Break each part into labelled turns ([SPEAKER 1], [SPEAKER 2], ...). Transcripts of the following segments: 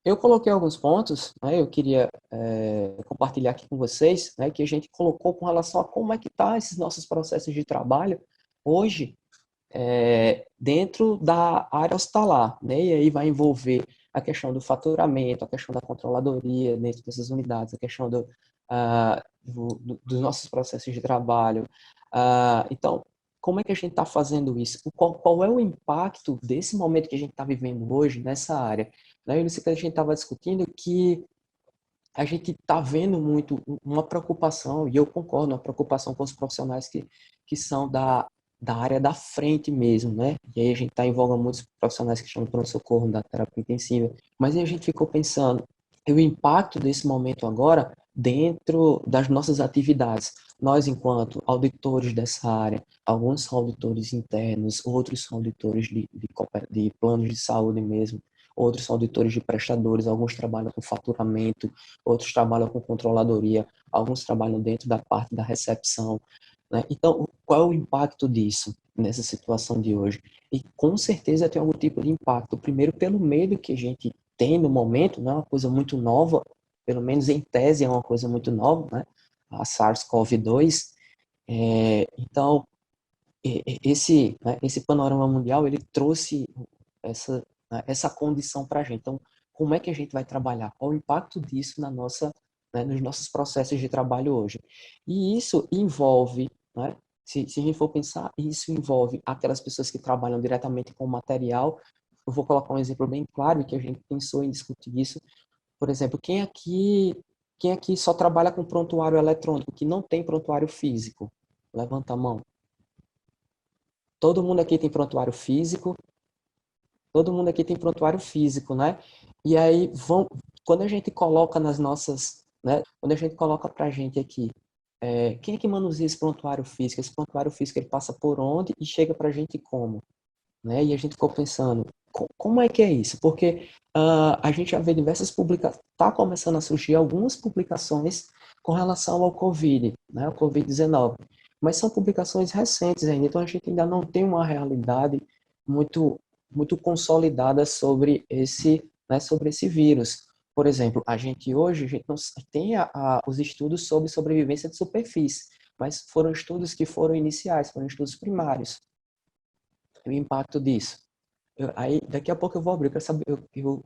[SPEAKER 1] Eu coloquei alguns pontos, né, eu queria compartilhar aqui com vocês, né, que a gente colocou com relação a como é que tá esses nossos processos de trabalho hoje, dentro da área hospitalar, né, e aí vai envolver a questão do faturamento, a questão da controladoria dentro dessas unidades, a questão dos nossos processos de trabalho. Então, como é que a gente está fazendo isso? Qual é o impacto desse momento que a gente está vivendo hoje nessa área? Né? E isso que a gente estava discutindo, que a gente está vendo muito uma preocupação, e eu concordo, uma preocupação com os profissionais que são da área da frente mesmo, né? E aí a gente está em voga muitos profissionais que estão no pronto-socorro, da terapia intensiva, mas aí a gente ficou pensando, e o impacto desse momento agora dentro das nossas atividades. Nós, enquanto auditores dessa área, alguns são auditores internos, outros são auditores de planos de saúde mesmo, outros são auditores de prestadores, alguns trabalham com faturamento, outros trabalham com controladoria, alguns trabalham dentro da parte da recepção, né? Então, qual é o impacto disso nessa situação de hoje? E com certeza tem algum tipo de impacto. Primeiro, pelo medo que a gente tem no momento, não é uma coisa muito nova, pelo menos em tese é uma coisa muito nova, né? A SARS-CoV-2. Então, esse panorama mundial, ele trouxe essa condição para a gente. Então, como é que a gente vai trabalhar? Qual o impacto disso nos nossos processos de trabalho hoje? E isso envolve, né, se a gente for pensar, isso envolve aquelas pessoas que trabalham diretamente com o material. Eu vou colocar um exemplo bem claro que a gente pensou em discutir isso. Por exemplo, quem aqui só trabalha com prontuário eletrônico, que não tem prontuário físico? Levanta a mão. Todo mundo aqui tem prontuário físico, todo mundo aqui tem prontuário físico, né? E aí, quando a gente coloca nas nossas, né? Quando a gente coloca pra gente aqui, quem é que manuseia esse prontuário físico? Esse prontuário físico, ele passa por onde e chega pra gente como? Né? E a gente ficou pensando, como é que é isso? Porque a gente já vê diversas publicações, está começando a surgir algumas publicações com relação ao Covid, né? O Covid-19, mas são publicações recentes ainda, então a gente ainda não tem uma realidade muito, muito consolidada sobre esse vírus. Por exemplo, a gente não tem os estudos sobre sobrevivência de superfície, mas foram estudos que foram iniciais, foram estudos primários. O impacto disso. Aí, daqui a pouco eu vou abrir para saber, eu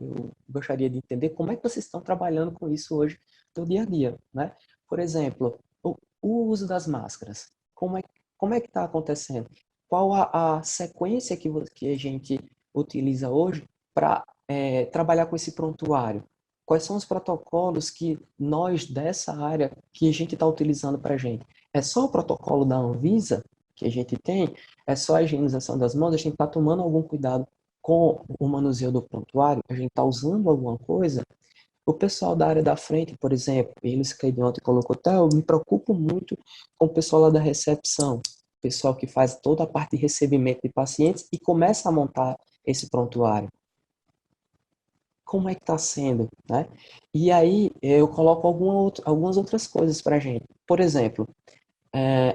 [SPEAKER 1] gostaria de entender como é que vocês estão trabalhando com isso hoje no dia a dia, né? Por exemplo, o uso das máscaras. Como é que está acontecendo? Qual a sequência que a gente utiliza hoje para trabalhar com esse prontuário? Quais são os protocolos que nós dessa área que a gente está utilizando para a gente? É só o protocolo da Anvisa que a gente tem? É só a higienização das mãos? A gente está tomando algum cuidado com o manuseio do prontuário? A gente está usando alguma coisa? O pessoal da área da frente, por exemplo, eles que ontem colocou, tá, eu me preocupo muito com o pessoal lá da recepção, o pessoal que faz toda a parte de recebimento de pacientes e começa a montar esse prontuário. Como é que está sendo, né? E aí eu coloco algumas outras coisas para a gente. Por exemplo,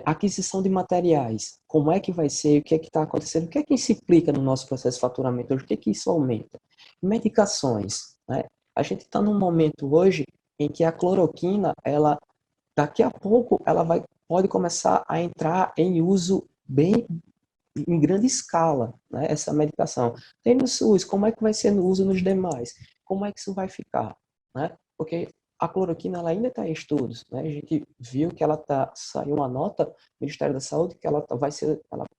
[SPEAKER 1] aquisição de materiais. Como é que vai ser? O que é que está acontecendo? O que é que isso implica no nosso processo de faturamento hoje? O que é que isso aumenta? Medicações, né? A gente está num momento hoje em que a cloroquina, ela, daqui a pouco, pode começar a entrar em uso bem em grande escala, né, essa medicação. Tem no SUS, como é que vai ser no uso nos demais? Como é que isso vai ficar? Né? Porque a cloroquina ela ainda está em estudos. Né? A gente viu que saiu uma nota do Ministério da Saúde que ela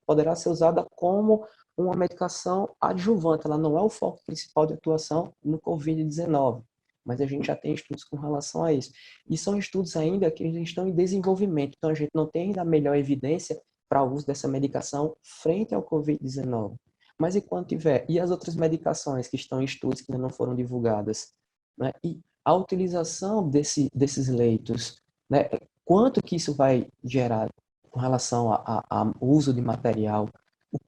[SPEAKER 1] poderá ser usada como uma medicação adjuvante. Ela não é o foco principal de atuação no Covid-19, mas a gente já tem estudos com relação a isso. E são estudos ainda que estão em desenvolvimento, então a gente não tem ainda a melhor evidência para o uso dessa medicação frente ao Covid-19. Mas enquanto tiver, e as outras medicações que estão em estudos que ainda não foram divulgadas? Né? E a utilização desses leitos, né? Quanto que isso vai gerar com relação ao uso de material?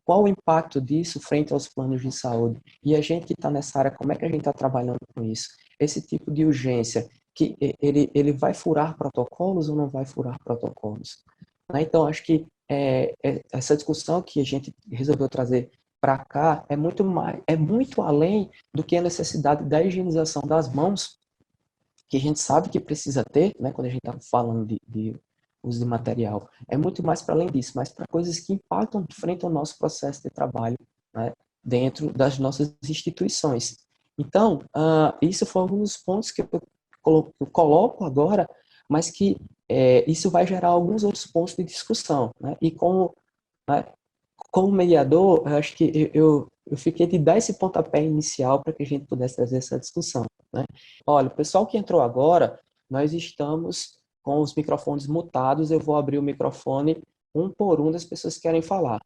[SPEAKER 1] Qual o impacto disso frente aos planos de saúde? E a gente que está nessa área, como é que a gente está trabalhando com isso? Esse tipo de urgência, que ele vai furar protocolos ou não vai furar protocolos? Né? Então, acho que essa discussão que a gente resolveu trazer para cá é muito além do que a necessidade da higienização das mãos, que a gente sabe que precisa ter, né, quando a gente está falando de uso de material. É muito mais para além disso, mas para coisas que impactam de frente ao nosso processo de trabalho, né, dentro das nossas instituições. Então, isso foi um dos pontos que eu coloco agora, mas que isso vai gerar alguns outros pontos de discussão, né? E né, como mediador, eu acho que eu fiquei de dar esse pontapé inicial para que a gente pudesse trazer essa discussão, né? Olha, o pessoal que entrou agora, nós estamos com os microfones mutados, eu vou abrir o microfone um por um das pessoas que querem falar.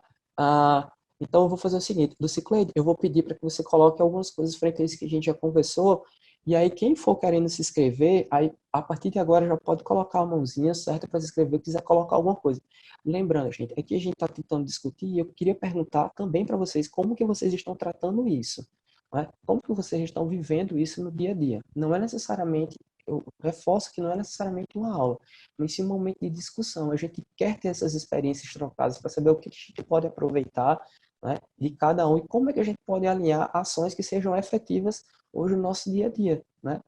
[SPEAKER 1] Então, eu vou fazer o seguinte, do Cicleide, eu vou pedir para que você coloque algumas coisas frente a isso que a gente já conversou, e aí quem for querendo se inscrever, aí, a partir de agora já pode colocar a mãozinha certa para se inscrever, quiser colocar alguma coisa. Lembrando, gente, aqui a gente está tentando discutir e eu queria perguntar também para vocês como que vocês estão tratando isso, né? Como que vocês estão vivendo isso no dia a dia. Não é necessariamente, eu reforço que não é necessariamente uma aula, mas sim um momento de discussão. A gente quer ter essas experiências trocadas para saber o que a gente pode aproveitar, né, de cada um e como é que a gente pode alinhar ações que sejam efetivas hoje no nosso dia a dia, né?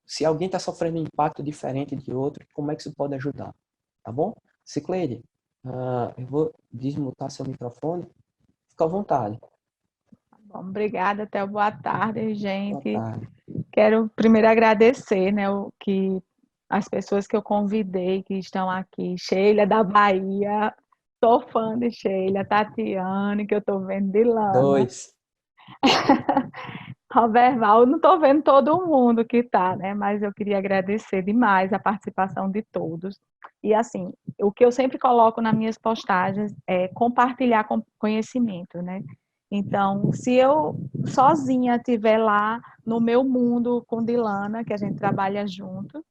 [SPEAKER 1] Se alguém está sofrendo um impacto diferente de outro, como é que isso pode ajudar, tá bom? Cicleide, eu vou desmutar seu microfone. Fica à vontade.
[SPEAKER 2] Bom, obrigada, até boa tarde,
[SPEAKER 1] Boa
[SPEAKER 2] gente.
[SPEAKER 1] tarde.
[SPEAKER 2] Quero primeiro agradecer, né, as pessoas que eu convidei que estão aqui. Sheila da Bahia, sou fã de Sheila, Tatiane, que eu estou vendo de Lana.
[SPEAKER 1] Dois.
[SPEAKER 2] Roberval, eu não estou vendo todo mundo que está, né? Mas eu queria agradecer demais a participação de todos. E assim, o que eu sempre coloco nas minhas postagens é compartilhar conhecimento, né? Então, se eu sozinha estiver lá no meu mundo com Dilana, que a gente trabalha junto,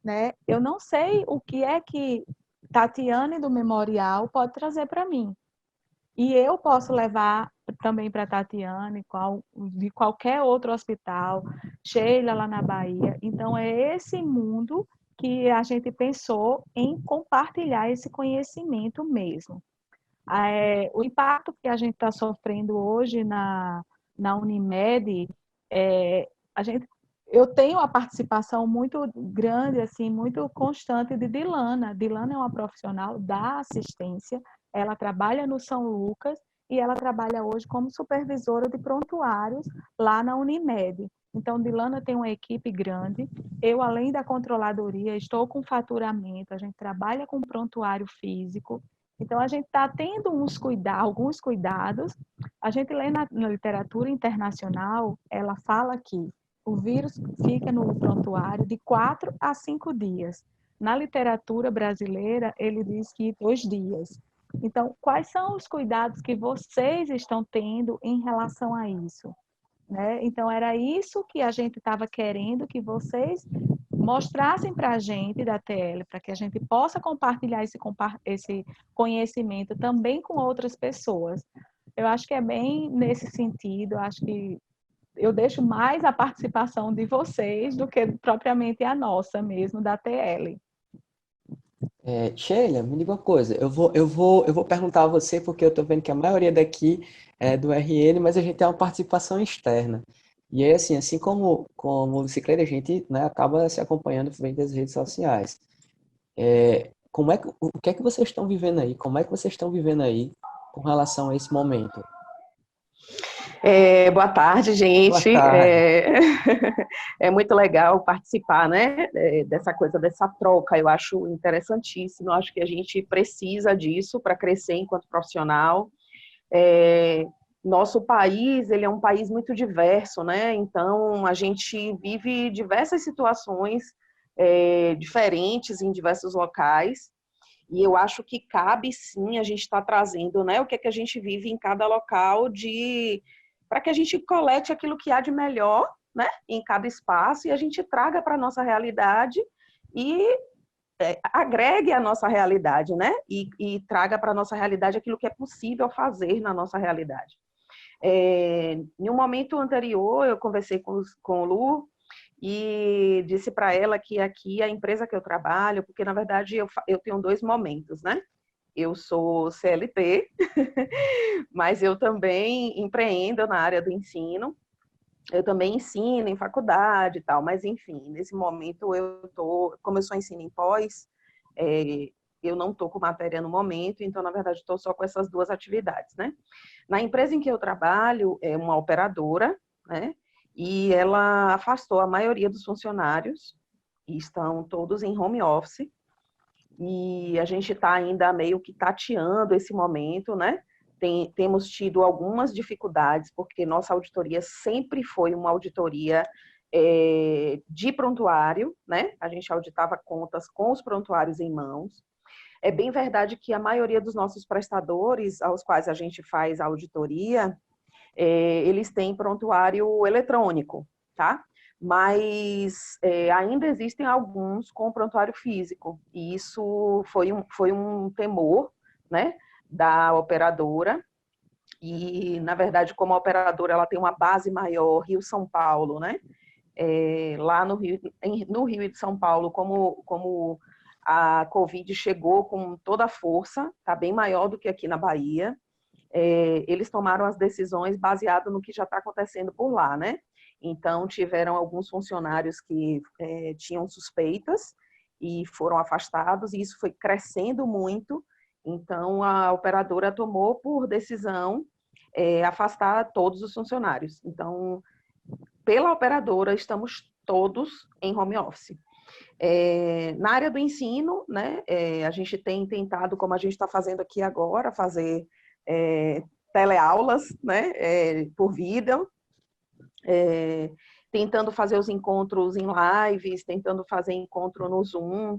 [SPEAKER 2] né? Eu não sei o que é que Tatiane do Memorial pode trazer para mim. E eu posso levar também para Tatiane, de qualquer outro hospital, Sheila lá na Bahia. Então, é esse mundo que a gente pensou em compartilhar esse conhecimento mesmo. O impacto que a gente está sofrendo hoje na Unimed, a gente, eu tenho a participação muito grande, assim, muito constante de Dilana. Dilana é uma profissional da assistência, ela trabalha no São Lucas e ela trabalha hoje como supervisora de prontuários lá na Unimed. Então, Dilana tem uma equipe grande. Eu, além da controladoria, estou com faturamento, a gente trabalha com prontuário físico. Então, a gente está tendo alguns cuidados. A gente lê na literatura internacional, ela fala que o vírus fica no prontuário de 4 a 5 dias. Na literatura brasileira, ele diz que 2 dias. Então, quais são os cuidados que vocês estão tendo em relação a isso? Né? Então, era isso que a gente estava querendo que vocês mostrassem para a gente da TL, para que a gente possa compartilhar esse conhecimento também com outras pessoas. Eu acho que é bem nesse sentido, eu acho que eu deixo mais a participação de vocês do que propriamente a nossa mesmo, da TL.
[SPEAKER 1] Sheila, me diga uma coisa. Eu vou perguntar a você porque eu estou vendo que a maioria daqui é do RN, mas a gente tem uma participação externa. E aí, assim como o Bicicleta, a gente, né, acaba se acompanhando frente às redes sociais. O que é que vocês estão vivendo aí? Como é que vocês estão vivendo aí com relação a esse momento?
[SPEAKER 3] Boa tarde,
[SPEAKER 1] Boa
[SPEAKER 3] gente.
[SPEAKER 1] tarde.
[SPEAKER 3] É muito legal participar, né, dessa coisa, dessa troca. Eu acho interessantíssimo. Eu acho que a gente precisa disso para crescer enquanto profissional. Nosso país, ele é um país muito diverso, né? Então, a gente vive diversas situações diferentes em diversos locais. E eu acho que cabe sim a gente estar trazendo, né, o que é que a gente vive em cada local para que a gente colete aquilo que há de melhor, né, em cada espaço e a gente traga para a nossa realidade e agregue a nossa realidade, né, e traga para a nossa realidade aquilo que é possível fazer na nossa realidade. Em um momento anterior, eu conversei com o Lu e disse para ela que aqui a empresa que eu trabalho, porque na verdade eu tenho dois momentos, né? eu sou CLT, mas eu também empreendo na área do ensino. Eu também ensino em faculdade e tal, mas enfim, nesse momento como eu sou ensino em pós, eu não estou com matéria no momento, então, na verdade, estou só com essas duas atividades, né? Na empresa em que eu trabalho, é uma operadora, né? E ela afastou a maioria dos funcionários, e estão todos em home office, e a gente está ainda meio que tateando esse momento, né? Temos tido algumas dificuldades, porque nossa auditoria sempre foi uma auditoria de prontuário, né? A gente auditava contas com os prontuários em mãos. É bem verdade que a maioria dos nossos prestadores, aos quais a gente faz a auditoria, eles têm prontuário eletrônico, tá? Mas ainda existem alguns com prontuário físico, e isso foi um temor, né, da operadora, e, na verdade, como a operadora ela tem uma base maior, Rio-São Paulo, né, lá no Rio e de São Paulo, como a Covid chegou com toda a força, está bem maior do que aqui na Bahia, eles tomaram as decisões baseado no que já está acontecendo por lá, né? Então, tiveram alguns funcionários que tinham suspeitas e foram afastados, e isso foi crescendo muito. Então, a operadora tomou por decisão afastar todos os funcionários. Então, pela operadora, estamos todos em home office. Na área do ensino, né, a gente tem tentado, como a gente está fazendo aqui agora, fazer teleaulas, né, por vídeo, tentando fazer os encontros em lives, tentando fazer encontro no Zoom,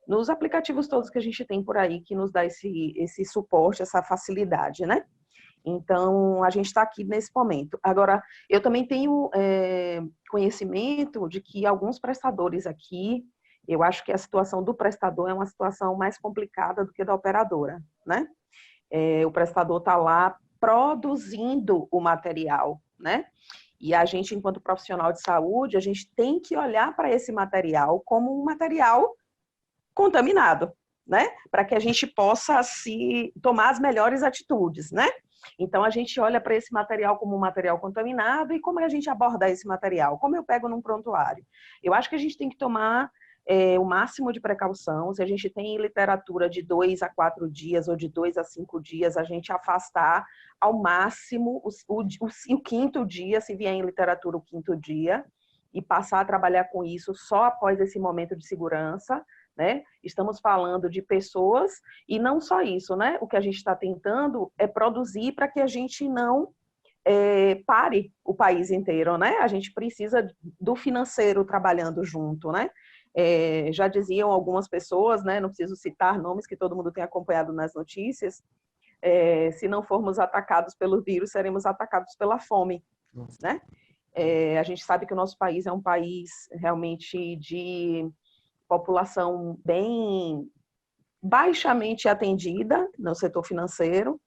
[SPEAKER 3] nos aplicativos todos que a gente tem por aí, que nos dá esse suporte, essa facilidade, né? Então, a gente está aqui nesse momento. Agora, eu também tenho conhecimento de que alguns prestadores aqui, eu acho que a situação do prestador é uma situação mais complicada do que da operadora, né? O prestador está lá produzindo o material, né? E a gente, enquanto profissional de saúde, a gente tem que olhar para esse material como um material contaminado, né? Para que a gente possa tomar as melhores atitudes, né? Então, a gente olha para esse material como um material contaminado, e como a gente aborda esse material? Como eu pego num prontuário? Eu acho que a gente tem que tomar o máximo de precaução. Se a gente tem literatura de 2 a 4 dias ou de 2 a 5 dias, a gente afastar ao máximo o quinto dia, se vier em literatura o quinto dia, e passar a trabalhar com isso só após esse momento de segurança, né? Estamos falando de pessoas, e não só isso, né? O que a gente está tentando é produzir para que a gente não pare o país inteiro, né? A gente precisa do financeiro trabalhando junto, né? Já diziam algumas pessoas, né? Não preciso citar nomes que todo mundo tem acompanhado nas notícias, se não formos atacados pelo vírus, seremos atacados pela fome, né? A gente sabe que o nosso país é um país realmente de população bem baixamente atendida no setor financeiro,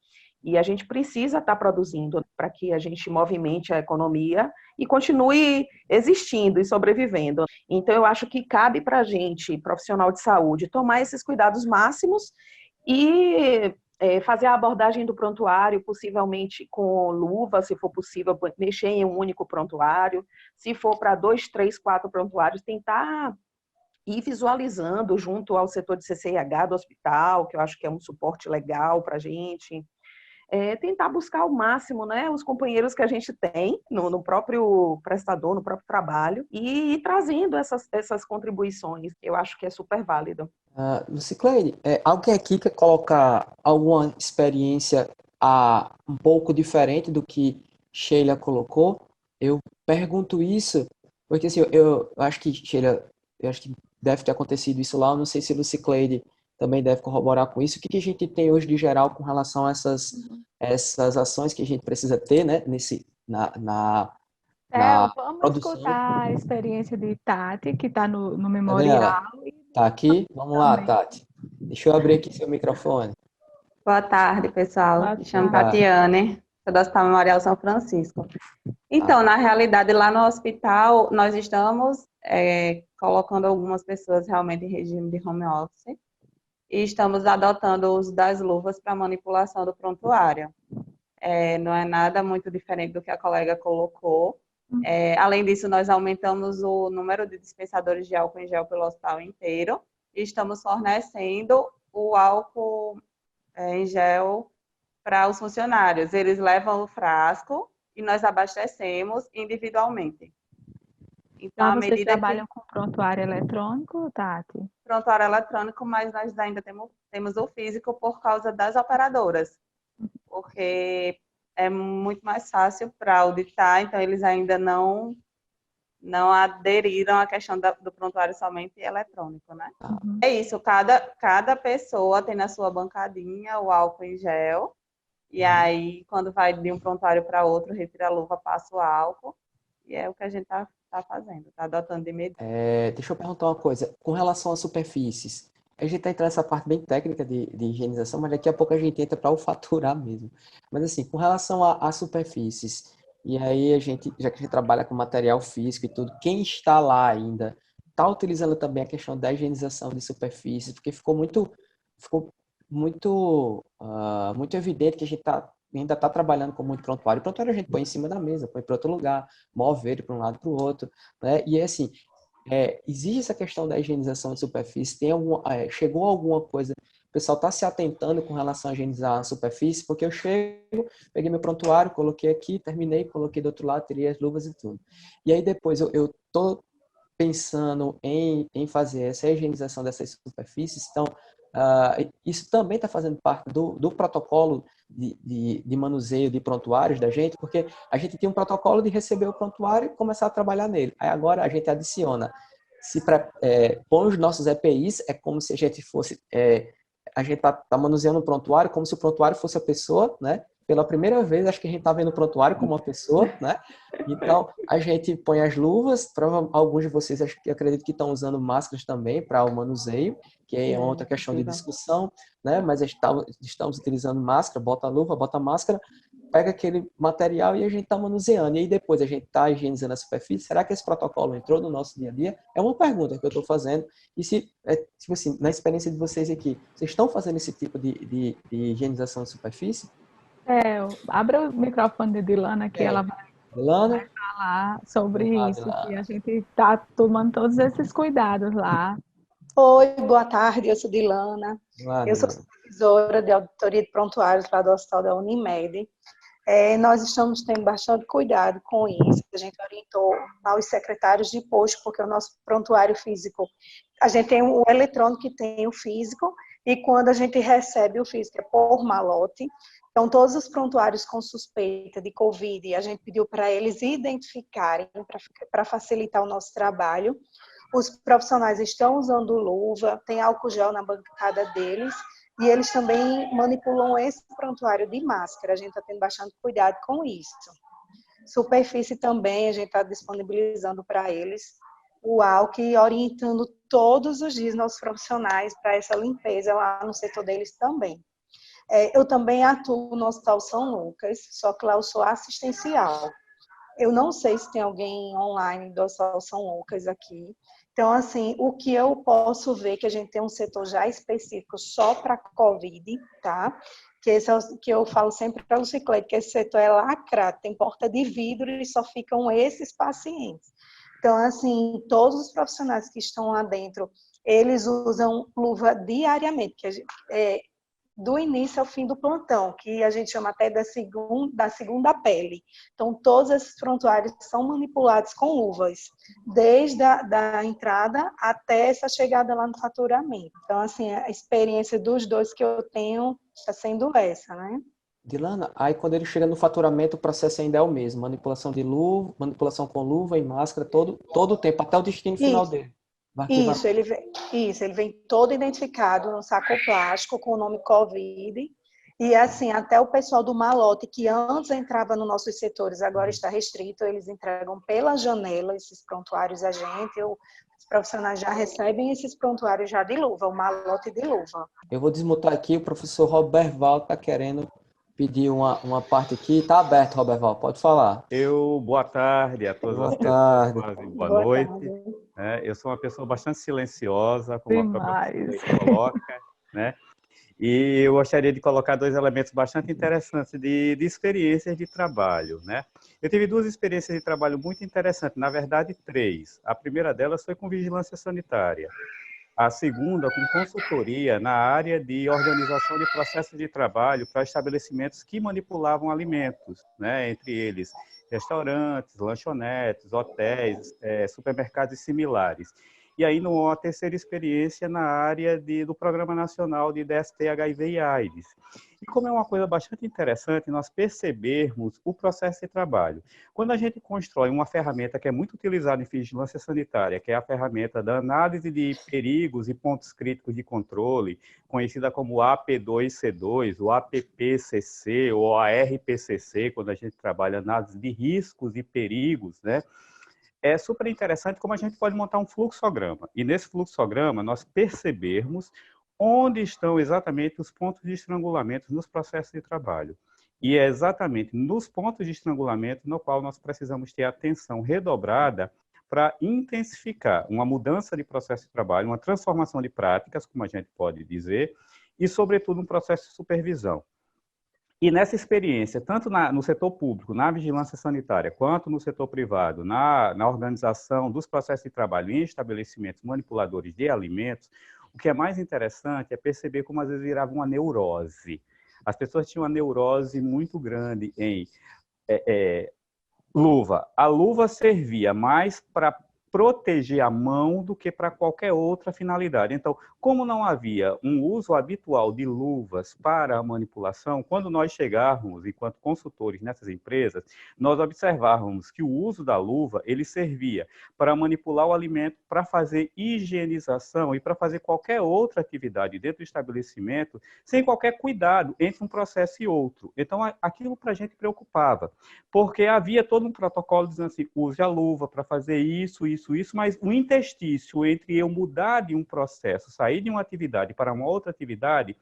[SPEAKER 3] e a gente precisa estar produzindo para que a gente movimente a economia e continue existindo e sobrevivendo. Então, eu acho que cabe para a gente, profissional de saúde, tomar esses cuidados máximos e fazer a abordagem do prontuário, possivelmente com luva, se for possível, mexer em um único prontuário. Se for para 2, 3, 4 prontuários, tentar ir visualizando junto ao setor de CCIH do hospital, que eu acho que é um suporte legal para a gente. Tentar buscar ao máximo, né, os companheiros que a gente tem no próprio prestador, no próprio trabalho, e ir trazendo essas contribuições. Eu acho que é super válido.
[SPEAKER 1] Lucicleide, alguém aqui quer colocar alguma experiência um pouco diferente do que Sheila colocou? Eu pergunto isso porque assim, eu acho que Sheila, eu acho que deve ter acontecido isso lá. Eu não sei se Lucicleide também deve corroborar com isso. O que a gente tem hoje de geral com relação a essas ações que a gente precisa ter, né, na
[SPEAKER 2] Vamos
[SPEAKER 1] produção?
[SPEAKER 2] escutar a experiência de Tati, que está no
[SPEAKER 1] Cadê ela?
[SPEAKER 2] memorial.
[SPEAKER 1] Tá aqui? Vamos lá, Tati. Deixa eu abrir aqui seu microfone.
[SPEAKER 4] Boa tarde, pessoal.
[SPEAKER 2] Boa
[SPEAKER 4] Me chamo
[SPEAKER 2] tarde.
[SPEAKER 4] Tatiane, sou do Hospital Memorial São Francisco. Então, na realidade, lá no hospital, nós estamos colocando algumas pessoas realmente em regime de home office. e estamos adotando o uso das luvas para manipulação do prontuário. Não é nada muito diferente do que a colega colocou. Além disso, nós aumentamos o número de dispensadores de álcool em gel pelo hospital inteiro e estamos fornecendo o álcool em gel para os funcionários. Eles levam o frasco e nós abastecemos individualmente. Então,
[SPEAKER 2] Então, vocês trabalham com prontuário eletrônico, Tati?
[SPEAKER 4] Prontuário eletrônico, mas nós ainda temos o físico por causa das operadoras, porque é muito mais fácil para auditar, então eles ainda não aderiram à questão do prontuário somente eletrônico, né?
[SPEAKER 2] Uhum.
[SPEAKER 4] É isso, cada pessoa tem na sua bancadinha o álcool em gel, e aí, quando vai de um prontuário para outro, retira a luva, passa o álcool, e é o que a gente está fazendo, está adotando de medida.
[SPEAKER 1] Deixa eu perguntar uma coisa. Com relação às superfícies, a gente está entrando nessa parte bem técnica de higienização, mas daqui a pouco a gente entra para o faturar mesmo. Mas assim, com relação às superfícies, e aí já que a gente trabalha com material físico e tudo, quem está lá ainda está utilizando também a questão da higienização de superfícies, porque ficou muito evidente que a gente ainda está trabalhando com muito prontuário. Prontuário a gente põe em cima da mesa, põe para outro lugar, move ele para um lado para o outro, né? E assim, existe essa questão da higienização de superfície? Chegou alguma coisa? O pessoal está se atentando com relação a higienizar a superfície? Porque eu chego, peguei meu prontuário, coloquei aqui, terminei, coloquei do outro lado, tirei as luvas e tudo. E aí depois eu estou pensando em fazer essa higienização dessas superfícies. Então, isso também está fazendo parte do protocolo de manuseio de prontuários da gente, porque a gente tinha um protocolo de receber o prontuário e começar a trabalhar nele. Aí agora a gente adiciona, põe os nossos EPIs, é como se a gente fosse, a gente está manuseando o prontuário como se o prontuário fosse a pessoa, né? Pela primeira vez, acho que a gente está vendo o prontuário como uma pessoa, né? Então, a gente põe as luvas, alguns de vocês acredito que estão usando máscaras também para o manuseio, que é outra questão de discussão, né? Mas estamos utilizando máscara, bota a luva, bota a máscara, pega aquele material e a gente está manuseando. E aí depois a gente está higienizando a superfície. Será que esse protocolo entrou no nosso dia a dia? É uma pergunta que eu estou fazendo. E tipo assim, na experiência de vocês aqui, vocês estão fazendo esse tipo de higienização de superfície?
[SPEAKER 2] Abra o microfone de Dilana que ela vai falar sobre isso, que a gente está tomando todos esses cuidados lá.
[SPEAKER 5] Oi, boa tarde, eu sou Dilana. Eu sou supervisora de auditoria de prontuários lá do Hospital da Unimed. Nós estamos tendo bastante cuidado com isso. A gente orientou aos secretários de posto, porque o nosso prontuário físico, a gente tem o eletrônico e tem o físico, e quando a gente recebe o físico é por malote. Então, todos os prontuários com suspeita de Covid, a gente pediu para eles identificarem, para facilitar o nosso trabalho. Os profissionais estão usando luva, tem álcool gel na bancada deles, e eles também manipulam esse prontuário de máscara. A gente está tendo bastante cuidado com isso. Superfície também, a gente está disponibilizando para eles o álcool e orientando todos os dias nossos profissionais para essa limpeza lá no setor deles também. Eu também atuo no Hospital São Lucas, só que lá eu sou assistencial. Eu não sei se tem alguém online do Hospital São Lucas aqui. Então, assim, o que eu posso ver que a gente tem um setor já específico só para Covid, tá? Que esse é o que eu falo sempre para o Ciclete, que esse setor é lacrado, tem porta de vidro e só ficam esses pacientes. Então, assim, todos os profissionais que estão lá dentro, eles usam luva diariamente, que do início ao fim do plantão, que a gente chama até da segunda pele. Então, todos esses prontuários são manipulados com luvas, desde a entrada até essa chegada lá no faturamento. Então, assim, a experiência dos dois que eu tenho está sendo essa, né?
[SPEAKER 1] Dilana, aí quando ele chega no faturamento, o processo ainda é o mesmo, manipulação de luva, manipulação com luva e máscara, todo o tempo, até o destino final dele.
[SPEAKER 5] Isso, ele vem todo identificado no saco plástico com o nome Covid. E assim, até o pessoal do malote, que antes entrava nos nossos setores, agora está restrito, eles entregam pela janela esses prontuários a gente. Os profissionais já recebem esses prontuários já de luva, o malote de luva.
[SPEAKER 1] Eu vou desmutar aqui, o professor Roberval está querendo pedir uma parte aqui. Está aberto, Roberval, pode falar.
[SPEAKER 6] Boa tarde a todas as pessoas, boa noite. Eu sou uma pessoa bastante silenciosa, como a própria pessoa coloca. né? E eu gostaria de colocar dois elementos bastante interessantes de experiências de trabalho, né? Eu tive duas experiências de trabalho muito interessantes, na verdade, três. A primeira delas foi com vigilância sanitária. A segunda, com consultoria na área de organização de processos de trabalho para estabelecimentos que manipulavam alimentos, né? Entre eles restaurantes, lanchonetes, hotéis, supermercados e similares. E aí, a terceira experiência na área do Programa Nacional de DST, HIV e AIDS. E como é uma coisa bastante interessante nós percebermos o processo de trabalho. Quando a gente constrói uma ferramenta que é muito utilizada em vigilância sanitária, que é a ferramenta da análise de perigos e pontos críticos de controle, conhecida como AP2C2, o APPCC ou a RPCC, quando a gente trabalha análise de riscos e perigos, né? É super interessante como a gente pode montar um fluxograma. E nesse fluxograma, nós percebermos onde estão exatamente os pontos de estrangulamento nos processos de trabalho. E é exatamente nos pontos de estrangulamento no qual nós precisamos ter atenção redobrada para intensificar uma mudança de processo de trabalho, uma transformação de práticas, como a gente pode dizer, e, sobretudo, um processo de supervisão. E nessa experiência, tanto no setor público, na vigilância sanitária, quanto no setor privado, na organização dos processos de trabalho em estabelecimentos manipuladores de alimentos, o que é mais interessante é perceber como às vezes virava uma neurose. As pessoas tinham uma neurose muito grande em luva. A luva servia mais para proteger a mão do que para qualquer outra finalidade. Então, como não havia um uso habitual de luvas para a manipulação, quando nós chegávamos, enquanto consultores nessas empresas, nós observávamos que o uso da luva, ele servia para manipular o alimento, para fazer higienização e para fazer qualquer outra atividade dentro do estabelecimento, sem qualquer cuidado entre um processo e outro. Então, aquilo para a gente preocupava, porque havia todo um protocolo dizendo assim, use a luva para fazer isso, mas o interstício entre eu mudar de um processo, sair de uma atividade para uma outra atividade,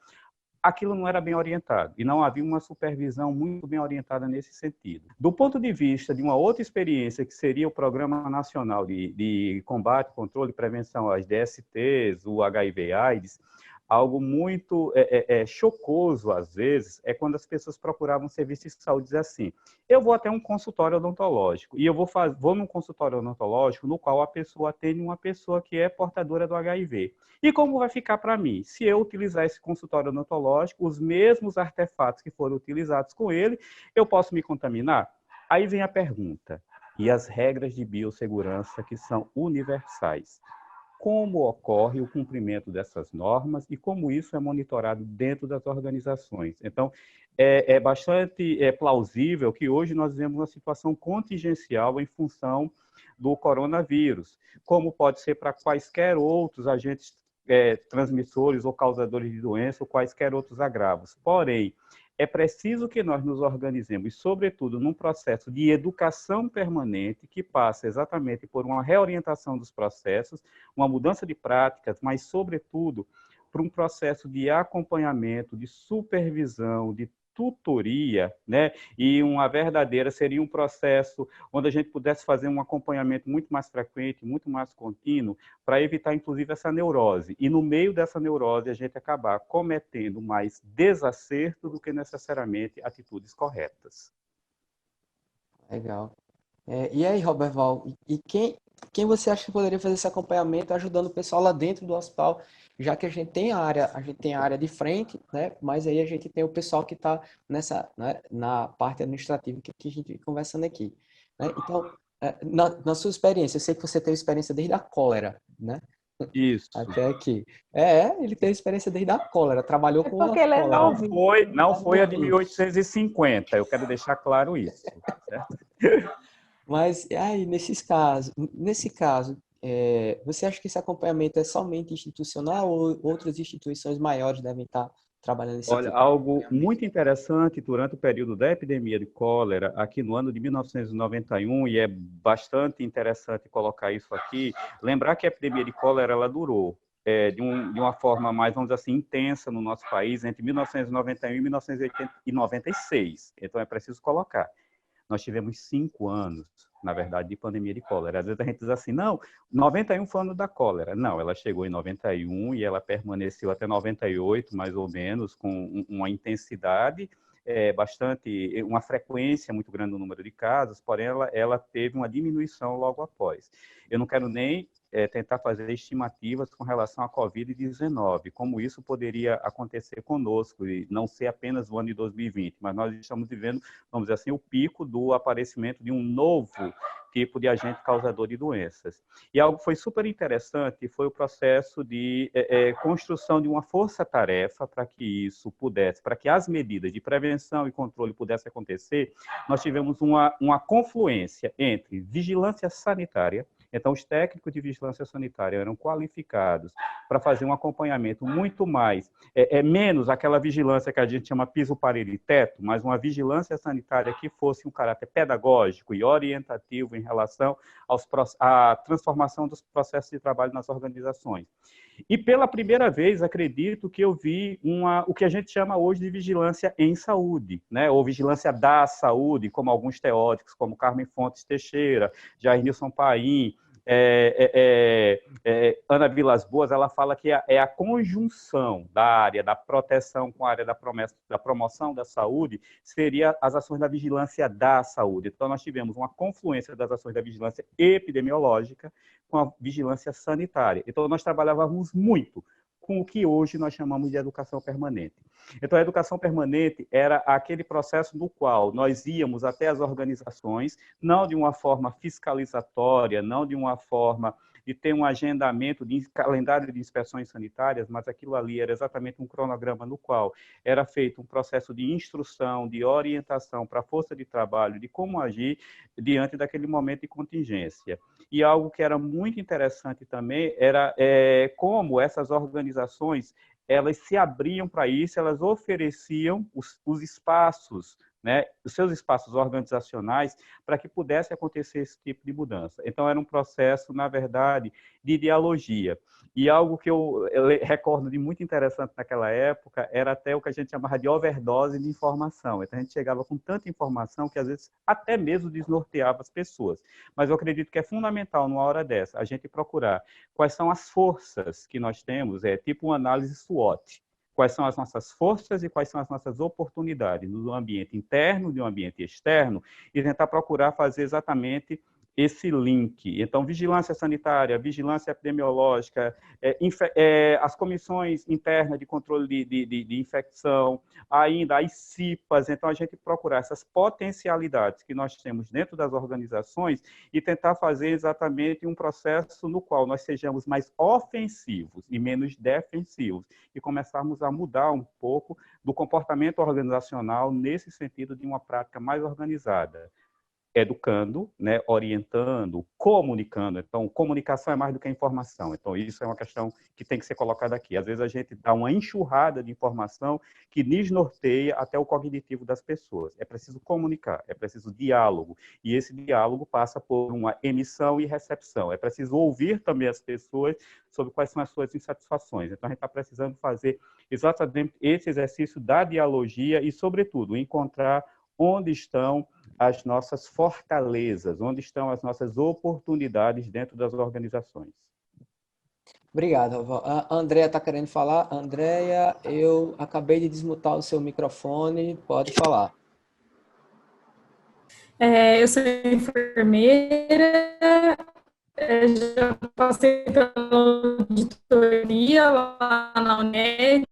[SPEAKER 6] aquilo não era bem orientado, e não havia uma supervisão muito bem orientada nesse sentido. Do ponto de vista de uma outra experiência, que seria o Programa Nacional de Combate, Controle e Prevenção às DSTs, o HIV/AIDS, algo muito chocoso, às vezes, é quando as pessoas procuravam um serviço de saúde e diziam assim, eu vou até um consultório odontológico, e eu vou num consultório odontológico no qual a pessoa atende uma pessoa que é portadora do HIV. E como vai ficar para mim? Se eu utilizar esse consultório odontológico, os mesmos artefatos que foram utilizados com ele, eu posso me contaminar? Aí vem a pergunta, e as regras de biossegurança que são universais? Como ocorre o cumprimento dessas normas e como isso é monitorado dentro das organizações. Então, é bastante plausível que hoje nós vivemos uma situação contingencial em função do coronavírus, como pode ser para quaisquer outros agentes transmissores ou causadores de doença ou quaisquer outros agravos. Porém, é preciso que nós nos organizemos, sobretudo num processo de educação permanente que passa exatamente por uma reorientação dos processos, uma mudança de práticas, mas, sobretudo, por um processo de acompanhamento, de supervisão, de tutoria, né? E uma verdadeira seria um processo onde a gente pudesse fazer um acompanhamento muito mais frequente, muito mais contínuo, para evitar, inclusive, essa neurose. E no meio dessa neurose, a gente acabar cometendo mais desacertos do que necessariamente atitudes corretas.
[SPEAKER 1] Legal. E aí, Roberval, e quem você acha que poderia fazer esse acompanhamento ajudando o pessoal lá dentro do hospital, já que a gente tem a área de frente, né? Mas aí a gente tem o pessoal que está nessa, né, na parte administrativa que a gente está conversando aqui, né? Então, na sua experiência, eu sei que você teve experiência desde a cólera, né?
[SPEAKER 6] Isso.
[SPEAKER 1] Até aqui. Ele teve experiência desde a cólera, trabalhou com a
[SPEAKER 2] porque ele é
[SPEAKER 1] cólera.
[SPEAKER 6] Não foi a de 1850, eu quero deixar claro isso, certo?
[SPEAKER 1] Mas aí, nesse caso, você acha que esse acompanhamento é somente institucional ou outras instituições maiores devem estar trabalhando nesse
[SPEAKER 6] Olha,
[SPEAKER 1] tipo?
[SPEAKER 6] algo muito interessante durante o período da epidemia de cólera, aqui no ano de 1991, e é bastante interessante colocar isso aqui, lembrar que a epidemia de cólera ela durou de uma forma mais, vamos dizer assim, intensa no nosso país entre 1991 e 1996. Então, é preciso colocar. Nós tivemos 5 anos na verdade, de pandemia de cólera. Às vezes a gente diz assim, não, 91 foi o ano da cólera. Não, ela chegou em 91 e ela permaneceu até 98, mais ou menos, com uma intensidade bastante, uma frequência muito grande no número de casos, porém ela teve uma diminuição logo após. Eu não quero nem tentar fazer estimativas com relação à Covid-19, como isso poderia acontecer conosco, e não ser apenas o ano de 2020, mas nós estamos vivendo, vamos dizer assim, o pico do aparecimento de um novo tipo de agente causador de doenças. E algo que foi super interessante foi o processo de construção de uma força-tarefa para que isso pudesse, para que as medidas de prevenção e controle pudessem acontecer. Nós tivemos uma confluência entre vigilância sanitária. Então, os técnicos de vigilância sanitária eram qualificados para fazer um acompanhamento muito mais, menos aquela vigilância que a gente chama piso, parede e teto, mas uma vigilância sanitária que fosse um caráter pedagógico e orientativo em relação à transformação dos processos de trabalho nas organizações. E pela primeira vez, acredito que eu vi o que a gente chama hoje de vigilância em saúde, né? Ou vigilância da saúde, como alguns teóricos, como Carmen Fontes Teixeira, Jair Nilson Paim, Ana Vilas Boas, ela fala que é a conjunção da área da proteção com a área da promoção da saúde, seria as ações da vigilância da saúde. Então, nós tivemos uma confluência das ações da vigilância epidemiológica com a vigilância sanitária. Então, nós trabalhávamos muito com o que hoje nós chamamos de educação permanente. Então, a educação permanente era aquele processo no qual nós íamos até as organizações, não de uma forma fiscalizatória, não de uma forma de ter um agendamento de calendário de inspeções sanitárias, mas aquilo ali era exatamente um cronograma no qual era feito um processo de instrução, de orientação para a força de trabalho, de como agir diante daquele momento de contingência. E algo que era muito interessante também era como essas organizações elas se abriam para isso, elas ofereciam os espaços, né, os seus espaços organizacionais para que pudesse acontecer esse tipo de mudança. Então, era um processo, na verdade, de dialogia. E algo que eu recordo de muito interessante naquela época era até o que a gente chamava de overdose de informação. Então, a gente chegava com tanta informação que, às vezes, até mesmo desnorteava as pessoas. Mas eu acredito que é fundamental, numa hora dessa, a gente procurar quais são as forças que nós temos, tipo uma análise SWOT. Quais são as nossas forças e quais são as nossas oportunidades no ambiente interno, no ambiente externo, e tentar procurar fazer exatamente esse link. Então, vigilância sanitária, vigilância epidemiológica, as comissões internas de controle de infecção, ainda as CIPAs. Então, a gente procurar essas potencialidades que nós temos dentro das organizações e tentar fazer exatamente um processo no qual nós sejamos mais ofensivos e menos defensivos e começarmos a mudar um pouco do comportamento organizacional nesse sentido de uma prática mais organizada. Educando, né, orientando, comunicando. Então, comunicação é mais do que informação. Então, isso é uma questão que tem que ser colocada aqui. Às vezes, a gente dá uma enxurrada de informação que desnorteia até o cognitivo das pessoas. É preciso comunicar, é preciso diálogo. E esse diálogo passa por uma emissão e recepção. É preciso ouvir também as pessoas sobre quais são as suas insatisfações. Então, a gente está precisando fazer exatamente esse exercício da dialogia e, sobretudo, encontrar onde estão as nossas fortalezas, onde estão as nossas oportunidades dentro das organizações.
[SPEAKER 1] Obrigado, Val. A Andréia está querendo falar. Andréia, eu acabei de desmutar o seu microfone, pode falar.
[SPEAKER 7] Eu sou enfermeira, já passei pela auditoria lá na UNED,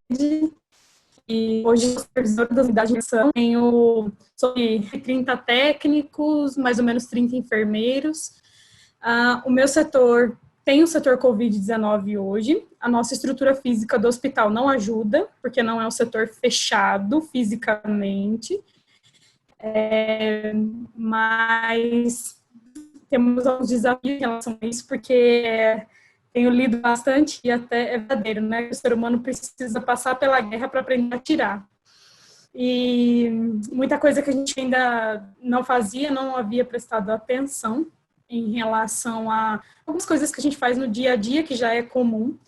[SPEAKER 7] e hoje sou supervisora da unidade de nutrição. Tenho sobre 30 técnicos, mais ou menos 30 enfermeiros. O meu setor tem o setor Covid-19 hoje. A nossa estrutura física do hospital não ajuda, porque não é um setor fechado fisicamente. Mas temos alguns desafios em relação a isso, porque tenho lido bastante e até é verdadeiro, né? O ser humano precisa passar pela guerra para aprender a atirar. E muita coisa que a gente ainda não fazia, não havia prestado atenção em relação a algumas coisas que a gente faz no dia a dia, que já é comum.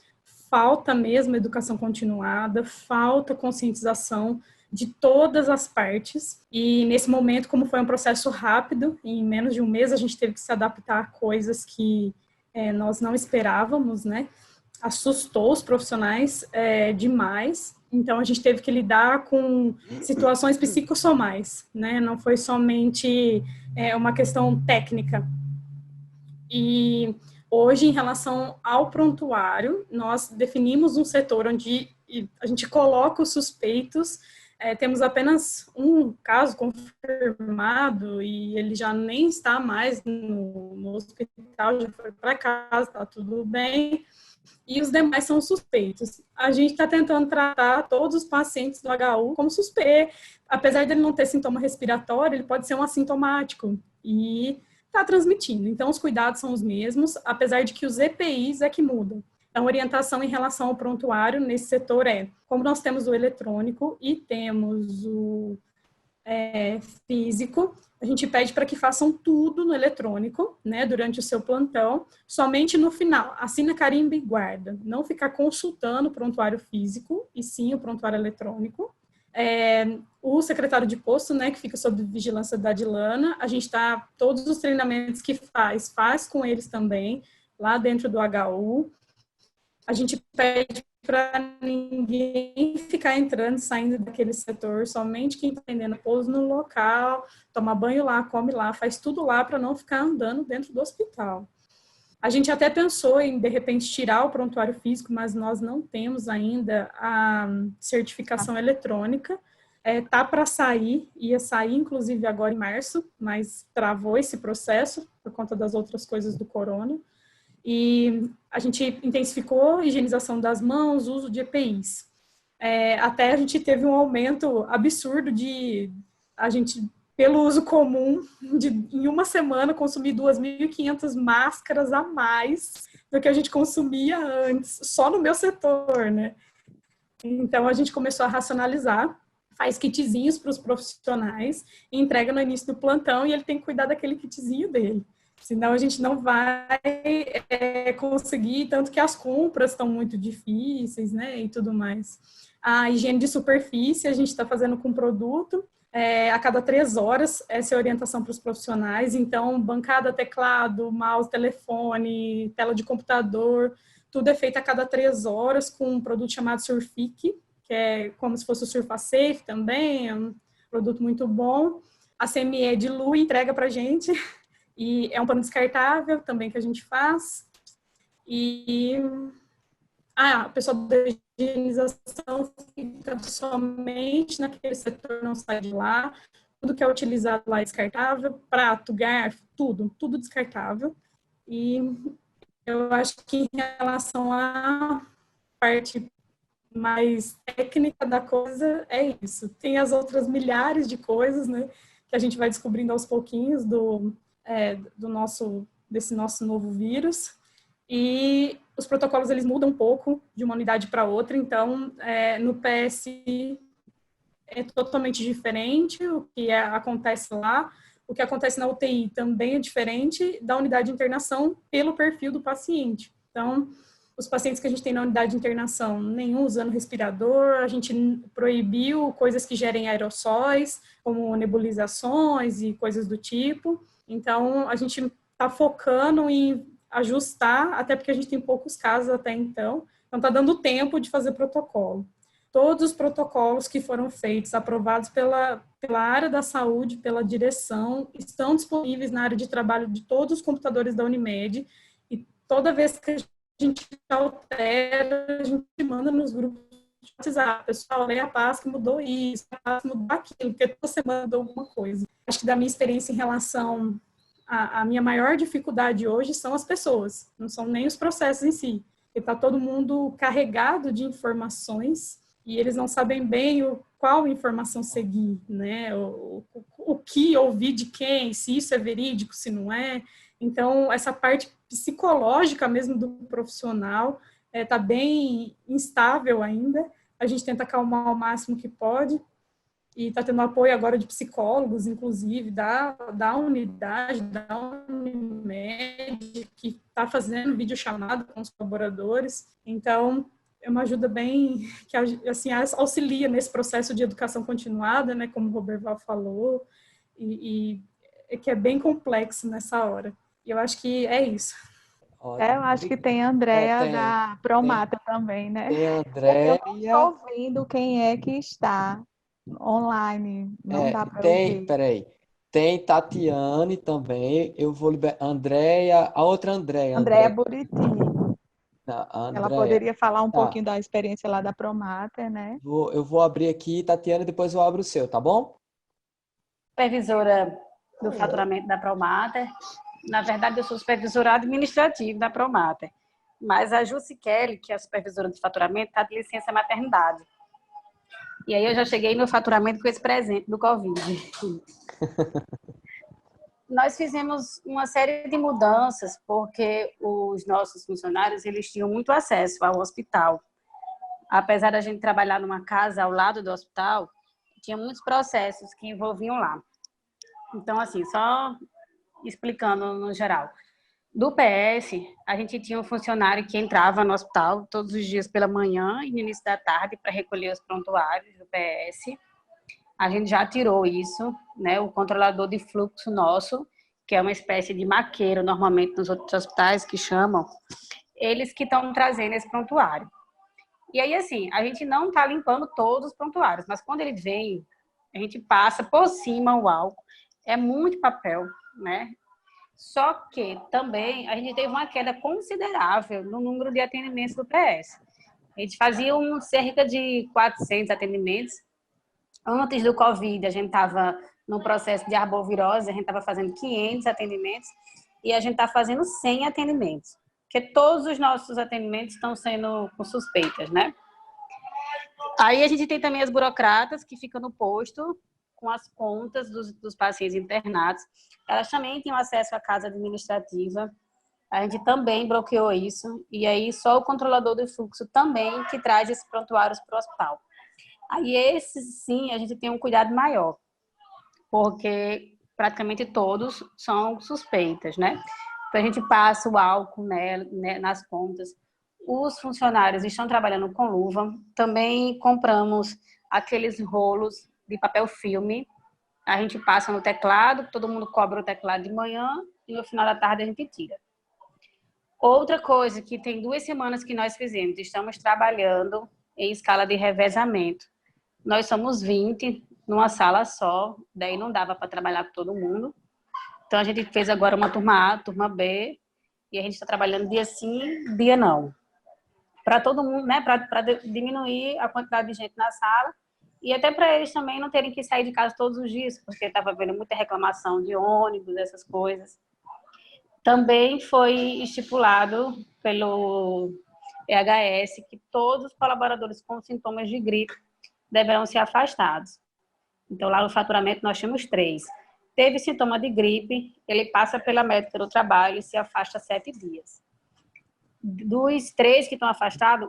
[SPEAKER 7] Falta mesmo educação continuada, falta conscientização de todas as partes, e nesse momento, como foi um processo rápido, em menos de um mês a gente teve que se adaptar a coisas que nós não esperávamos, né? Assustou os profissionais demais, então a gente teve que lidar com situações psicossomais, né? Não foi somente uma questão técnica. E hoje, em relação ao prontuário, nós definimos um setor onde a gente coloca os suspeitos. Temos apenas um caso confirmado e ele já nem está mais no hospital, já foi para casa, está tudo bem. E os demais são suspeitos. A gente está tentando tratar todos os pacientes do HU como suspeito. Apesar dele não ter sintoma respiratório, ele pode ser um assintomático e está transmitindo. Então, os cuidados são os mesmos, apesar de que os EPIs é que mudam. Então, a orientação em relação ao prontuário nesse setor como nós temos o eletrônico e temos o físico, a gente pede para que façam tudo no eletrônico, né, durante o seu plantão, somente no final, assina, carimba e guarda. Não ficar consultando o prontuário físico, e sim o prontuário eletrônico. O secretário de posto, né, que fica sob vigilância da Dilana, a gente está, todos os treinamentos que faz com eles também, lá dentro do HU. A gente pede para ninguém ficar entrando e saindo daquele setor, somente quem está atendendo pouso no local, toma banho lá, come lá, faz tudo lá para não ficar andando dentro do hospital. A gente até pensou em, de repente, tirar o prontuário físico, mas nós não temos ainda a certificação eletrônica. Tá para sair, ia sair inclusive agora em março, mas travou esse processo por conta das outras coisas do corona. E a gente intensificou a higienização das mãos, uso de EPIs. Até a gente teve um aumento absurdo pelo uso comum, em uma semana, consumir 2.500 máscaras a mais do que a gente consumia antes, só no meu setor, né? Então, a gente começou a racionalizar, faz kitzinhos para os profissionais, entrega no início do plantão e ele tem que cuidar daquele kitzinho dele. Senão a gente não vai conseguir, tanto que as compras estão muito difíceis, né, e tudo mais. A higiene de superfície a gente está fazendo com produto, a cada 3 horas, essa é a orientação para os profissionais. Então, bancada, teclado, mouse, telefone, tela de computador, tudo é feito a cada 3 horas com um produto chamado Surfic, que é como se fosse o SurfaSafe também, é um produto muito bom. A CME dilui e entrega para a gente. E é um pano descartável também que a gente faz. E a pessoa da higienização fica somente naquele setor, não sai de lá. Tudo que é utilizado lá é descartável. Prato, garfo, tudo descartável. E eu acho que em relação à parte mais técnica da coisa, é isso. Tem as outras milhares de coisas, né, que a gente vai descobrindo aos pouquinhos desse nosso novo vírus, e os protocolos eles mudam um pouco de uma unidade para outra. Então no PSI é totalmente diferente o que acontece lá, o que acontece na UTI também é diferente da unidade de internação pelo perfil do paciente. Então, os pacientes que a gente tem na unidade de internação, nenhum usando respirador, a gente proibiu coisas que gerem aerossóis, como nebulizações e coisas do tipo. Então, a gente está focando em ajustar, até porque a gente tem poucos casos até então está dando tempo de fazer protocolo. Todos os protocolos que foram feitos, aprovados pela área da saúde, pela direção, estão disponíveis na área de trabalho de todos os computadores da Unimed, e toda vez que a gente altera, a gente manda nos grupos de WhatsApp, pessoal, lê a pasta que mudou isso, a pasta mudou aquilo, porque toda semana mudou alguma coisa. Acho que da minha experiência em relação a minha maior dificuldade hoje são as pessoas, não são nem os processos em si, porque está todo mundo carregado de informações e eles não sabem bem qual informação seguir, né? O que ouvir de quem, se isso é verídico, se não é. Então, essa parte psicológica mesmo do profissional está bem instável ainda. A gente tenta acalmar ao máximo que pode, e está tendo apoio agora de psicólogos, inclusive, da unidade, da Unimed, que está fazendo videochamada com os colaboradores. Então, é uma ajuda bem, que assim, auxilia nesse processo de educação continuada, né, como o Roberval falou, e que é bem complexo nessa hora. E eu acho que é isso.
[SPEAKER 2] Eu acho que tem a Andrea da Promata também, né?
[SPEAKER 1] Tem a
[SPEAKER 2] Eu
[SPEAKER 1] Andréia.
[SPEAKER 2] não estou ouvindo quem é que está online, não dá para ouvir.
[SPEAKER 1] Peraí. Tem Tatiane também. Eu vou liberar. Andréia, a outra Andréia.
[SPEAKER 2] Andrea Buriti.
[SPEAKER 1] A
[SPEAKER 2] Ela
[SPEAKER 1] Andréia.
[SPEAKER 2] poderia falar um
[SPEAKER 1] Tá.
[SPEAKER 2] pouquinho da experiência lá da Promata, né?
[SPEAKER 1] Eu vou abrir aqui, Tatiane, depois eu abro o seu, tá bom?
[SPEAKER 8] Supervisora do faturamento da Promater. Na verdade, eu sou supervisora administrativa da Promater. Mas a Jussi Kelly, que é a supervisora de faturamento, está de licença maternidade. E aí eu já cheguei no faturamento com esse presente do Covid. Nós fizemos uma série de mudanças porque os nossos funcionários eles tinham muito acesso ao hospital. Apesar da gente trabalhar numa casa ao lado do hospital, tinha muitos processos que envolviam lá. Então, assim, só explicando no geral. Do PS, a gente tinha um funcionário que entrava no hospital todos os dias pela manhã e no início da tarde para recolher os prontuários do PS. A gente já tirou isso, né? O controlador de fluxo nosso, que é uma espécie de maqueiro, normalmente nos outros hospitais que chamam, eles que estão trazendo esse prontuário. E aí, assim, a gente não está limpando todos os prontuários, mas quando ele vem, a gente passa por cima o álcool. É muito papel, né? Só que também a gente teve uma queda considerável no número de atendimentos do PS. A gente fazia cerca de 400 atendimentos. Antes do Covid, a gente estava no processo de arbovirose, a gente estava fazendo 500 atendimentos e a gente está fazendo 100 atendimentos. Porque todos os nossos atendimentos estão sendo com suspeitas, né? Aí a gente tem também as burocratas que ficam no posto com as contas dos pacientes internados. Elas também têm acesso à casa administrativa. A gente também bloqueou isso. E aí só o controlador do fluxo também que traz esses prontuários para o hospital. Aí esses, sim, a gente tem um cuidado maior, porque praticamente todos são suspeitas, né? Então a gente passa o álcool nas contas. Os funcionários estão trabalhando com luva. Também compramos aqueles rolos de papel filme. A gente passa no teclado, todo mundo cobra o teclado de manhã e no final da tarde a gente tira. Outra coisa que tem 2 semanas que nós fizemos, estamos trabalhando em escala de revezamento. Nós somos 20 numa sala só, daí não dava para trabalhar com todo mundo. Então a gente fez agora uma turma A, turma B, e a gente está trabalhando dia sim, dia não. Para todo mundo, né? Para diminuir a quantidade de gente na sala e até para eles também não terem que sair de casa todos os dias, porque estava havendo muita reclamação de ônibus, essas coisas. Também foi estipulado pelo EHS que todos os colaboradores com sintomas de gripe deverão ser afastados. Então, lá no faturamento, nós tínhamos 3. Teve sintoma de gripe, ele passa pela médica do trabalho e se afasta 7 dias. Dos 3 que estão afastados,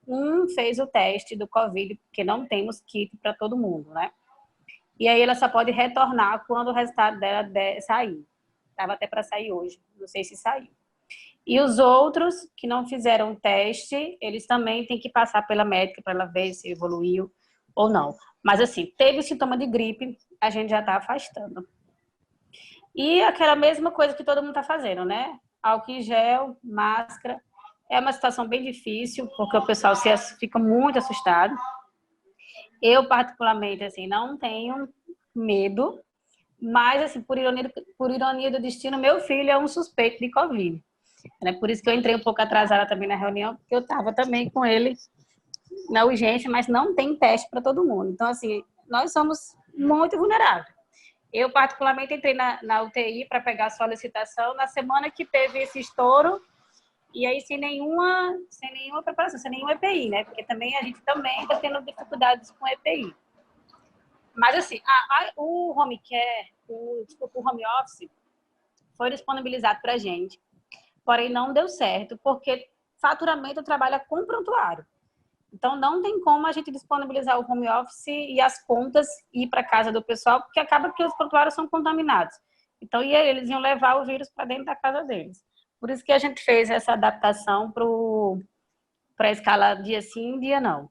[SPEAKER 8] 1 fez o teste do Covid, porque não temos kit para todo mundo, né? E aí ela só pode retornar quando o resultado dela sair. Estava até para sair hoje, não sei se saiu. E os outros que não fizeram o teste, eles também têm que passar pela médica para ela ver se evoluiu ou não. Mas assim, teve sintoma de gripe, a gente já está afastando. E aquela mesma coisa que todo mundo está fazendo, né? Álcool em gel, máscara. É uma situação bem difícil, porque o pessoal fica muito assustado. Eu, particularmente, assim, não tenho medo, mas, assim, por ironia do destino, meu filho é um suspeito de Covid. É por isso que eu entrei um pouco atrasada também na reunião, porque eu estava também com ele na urgência, mas não tem teste para todo mundo. Então, assim, nós somos muito vulneráveis. Eu, particularmente, entrei na UTI para pegar a solicitação na semana que teve esse estouro, e aí sem nenhuma preparação, sem nenhum EPI, né? Porque também a gente também está tendo dificuldades com EPI. Mas, assim, o home care, o home office, foi disponibilizado para a gente, porém não deu certo, porque faturamento trabalha com prontuário. Então, não tem como a gente disponibilizar o home office e as contas ir para casa do pessoal, porque acaba que os prontuários são contaminados. Então, eles iam levar o vírus para dentro da casa deles. Por isso que a gente fez essa adaptação para a escala dia sim, dia não.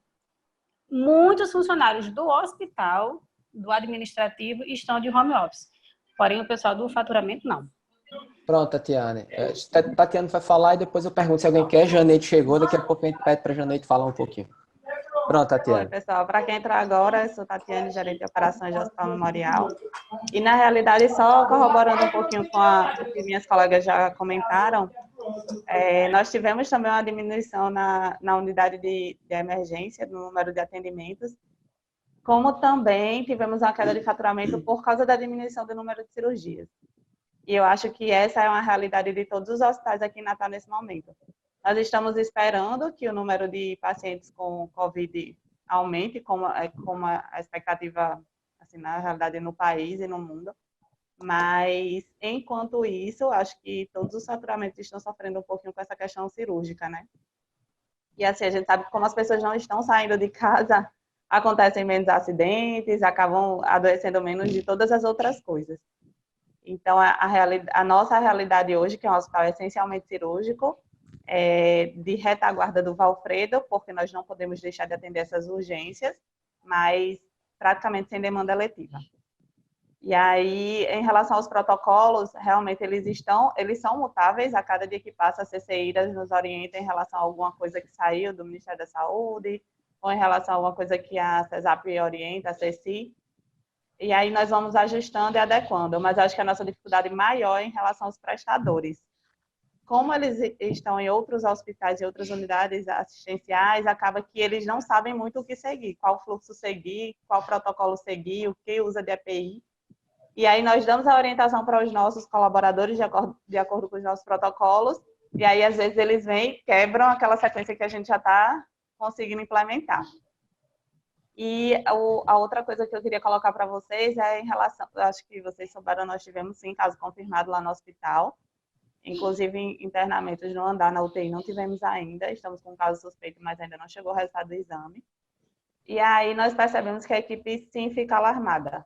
[SPEAKER 8] Muitos funcionários do hospital, do administrativo, estão de home office. Porém, o pessoal do faturamento, não.
[SPEAKER 1] Pronto, Tatiane. Tatiane vai falar e depois eu pergunto se alguém quer. Janeide chegou, daqui a pouco a gente pede para a Janeide falar um pouquinho. Pronto,
[SPEAKER 4] Oi,
[SPEAKER 1] Tatiane.
[SPEAKER 4] pessoal. Para quem entrou agora, eu sou Tatiane, gerente de operações do Hospital Memorial. E, na realidade, só corroborando um pouquinho com o que minhas colegas já comentaram, nós tivemos também uma diminuição na unidade de emergência, no número de atendimentos, como também tivemos uma queda de faturamento por causa da diminuição do número de cirurgias. E eu acho que essa é uma realidade de todos os hospitais aqui em Natal nesse momento. Nós estamos esperando que o número de pacientes com Covid aumente, como a expectativa, assim, na realidade, no país e no mundo. Mas, enquanto isso, acho que todos os faturamentos estão sofrendo um pouquinho com essa questão cirúrgica, né? E, assim, a gente sabe que como as pessoas não estão saindo de casa, acontecem menos acidentes, acabam adoecendo menos de todas as outras coisas. Então, a nossa realidade hoje, que é um hospital essencialmente cirúrgico, de retaguarda do Valfredo, porque nós não podemos deixar de atender essas urgências, mas praticamente sem demanda letiva. E aí, em relação aos protocolos, realmente eles são mutáveis. A cada dia que passa, a CCI nos orienta em relação a alguma coisa que saiu do Ministério da Saúde, ou em relação a alguma coisa que a CESAP orienta, a CECI. E aí nós vamos ajustando e adequando. Mas acho que a nossa dificuldade maior é em relação aos prestadores. Como eles estão em outros hospitais e outras unidades assistenciais, acaba que eles não sabem muito o que seguir, qual fluxo seguir, qual protocolo seguir, o que usa de EPI. E aí nós damos a orientação para os nossos colaboradores de acordo com os nossos protocolos, e aí às vezes eles vêm e quebram aquela sequência que a gente já está conseguindo implementar. E a outra coisa que eu queria colocar para vocês é em relação, eu acho que vocês souberam, nós tivemos sim caso confirmado lá no hospital, inclusive internamentos no andar na UTI não tivemos ainda, estamos com um caso suspeito, mas ainda não chegou o resultado do exame. E aí nós percebemos que a equipe sim fica alarmada.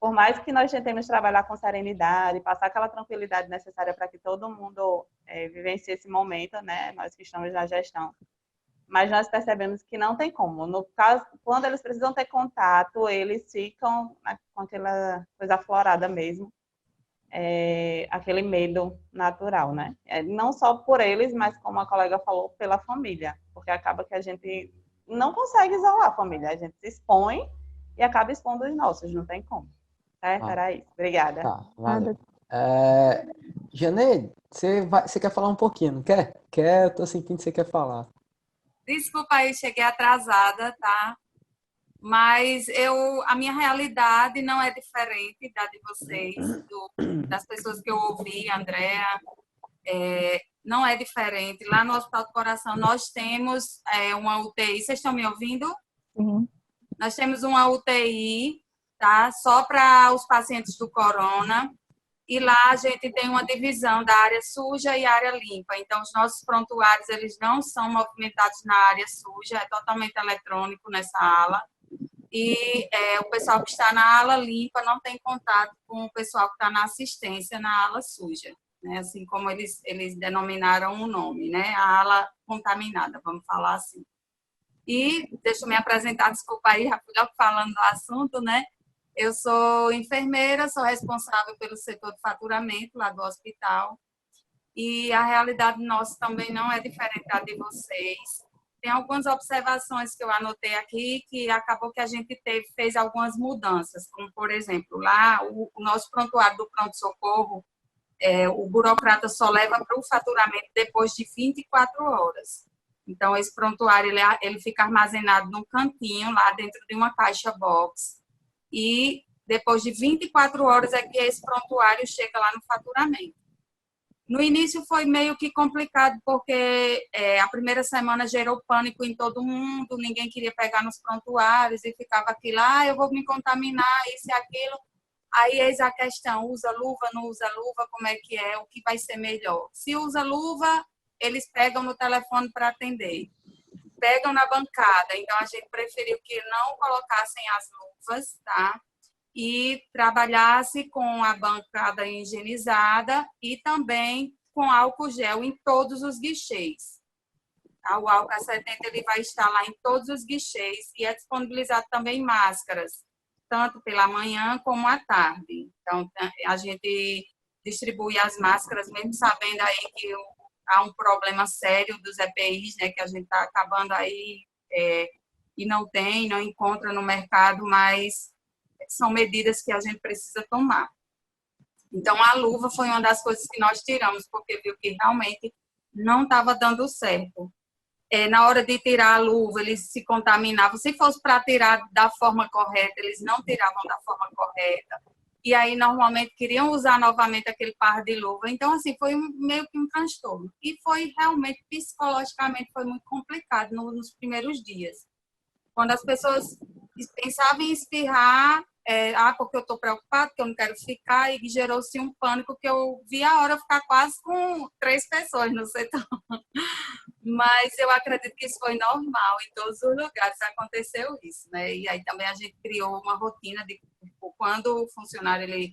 [SPEAKER 4] Por mais que nós tentemos trabalhar com serenidade, passar aquela tranquilidade necessária para que todo mundo vivencie esse momento, né? Nós que estamos na gestão. Mas nós percebemos que não tem como. No caso, quando eles precisam ter contato, eles ficam com aquela coisa aflorada mesmo, aquele medo natural, né? Não só por eles, mas como a colega falou, pela família, porque acaba que a gente não consegue isolar a família, a gente se expõe e acaba expondo os nossos, não tem como. Certo? Era isso. Obrigada.
[SPEAKER 1] Tá, valeu. Janeide, você quer falar um pouquinho, não quer? Quer, eu tô sentindo que você quer falar.
[SPEAKER 9] Desculpa aí, cheguei atrasada, tá? Mas a minha realidade não é diferente da de vocês, das pessoas que eu ouvi, Andréa, não é diferente. Lá no Hospital do Coração nós temos uma UTI, vocês estão me ouvindo?
[SPEAKER 2] Uhum.
[SPEAKER 9] Nós temos uma UTI, tá? Só para os pacientes do corona. E lá a gente tem uma divisão da área suja e área limpa. Então, os nossos prontuários, eles não são movimentados na área suja, é totalmente eletrônico nessa ala. E o pessoal que está na ala limpa não tem contato com o pessoal que está na assistência na ala suja, né? Assim como eles denominaram o nome, né? A ala contaminada, vamos falar assim. E deixa eu me apresentar, desculpa aí, já fui logo falando do assunto, né? Eu sou enfermeira, sou responsável pelo setor de faturamento lá do hospital. E a realidade nossa também não é diferente da de vocês. Tem algumas observações que eu anotei aqui que acabou que a gente fez algumas mudanças, como, por exemplo, lá o nosso prontuário do pronto-socorro, o burocrata só leva para o faturamento depois de 24 horas. Então, esse prontuário ele fica armazenado num cantinho, lá dentro de uma caixa box. E depois de 24 horas é que esse prontuário chega lá no faturamento. No início foi meio que complicado, porque a primeira semana gerou pânico em todo mundo, ninguém queria pegar nos prontuários e ficava aquilo, eu vou me contaminar, isso e aquilo. Aí eis a questão, usa luva, não usa luva, como é que é, o que vai ser melhor? Se usa luva, eles pegam no telefone para atender. Pegam na bancada, então a gente preferiu que não colocassem as luvas, tá? E trabalhasse com a bancada higienizada e também com álcool gel em todos os guichês. O álcool 70 ele vai estar lá em todos os guichês e é disponibilizado também máscaras, tanto pela manhã como à tarde. Então, a gente distribui as máscaras, mesmo sabendo aí que há um problema sério dos EPIs, né, que a gente está acabando aí e não encontra no mercado, mas são medidas que a gente precisa tomar. Então, a luva foi uma das coisas que nós tiramos, porque viu que realmente não estava dando certo. Na hora de tirar a luva, eles se contaminavam. Se fosse para tirar da forma correta, eles não tiravam da forma correta. E aí, normalmente, queriam usar novamente aquele par de luva. Então, assim, foi meio que um transtorno. E foi realmente, psicologicamente, foi muito complicado nos primeiros dias. Quando as pessoas pensavam em espirrar, porque eu estou preocupada, que eu não quero ficar, e gerou-se um pânico que eu vi a hora ficar quase com 3 pessoas no setor. Mas eu acredito que isso foi normal, em todos os lugares aconteceu isso, né? E aí também a gente criou uma rotina de quando o funcionário ele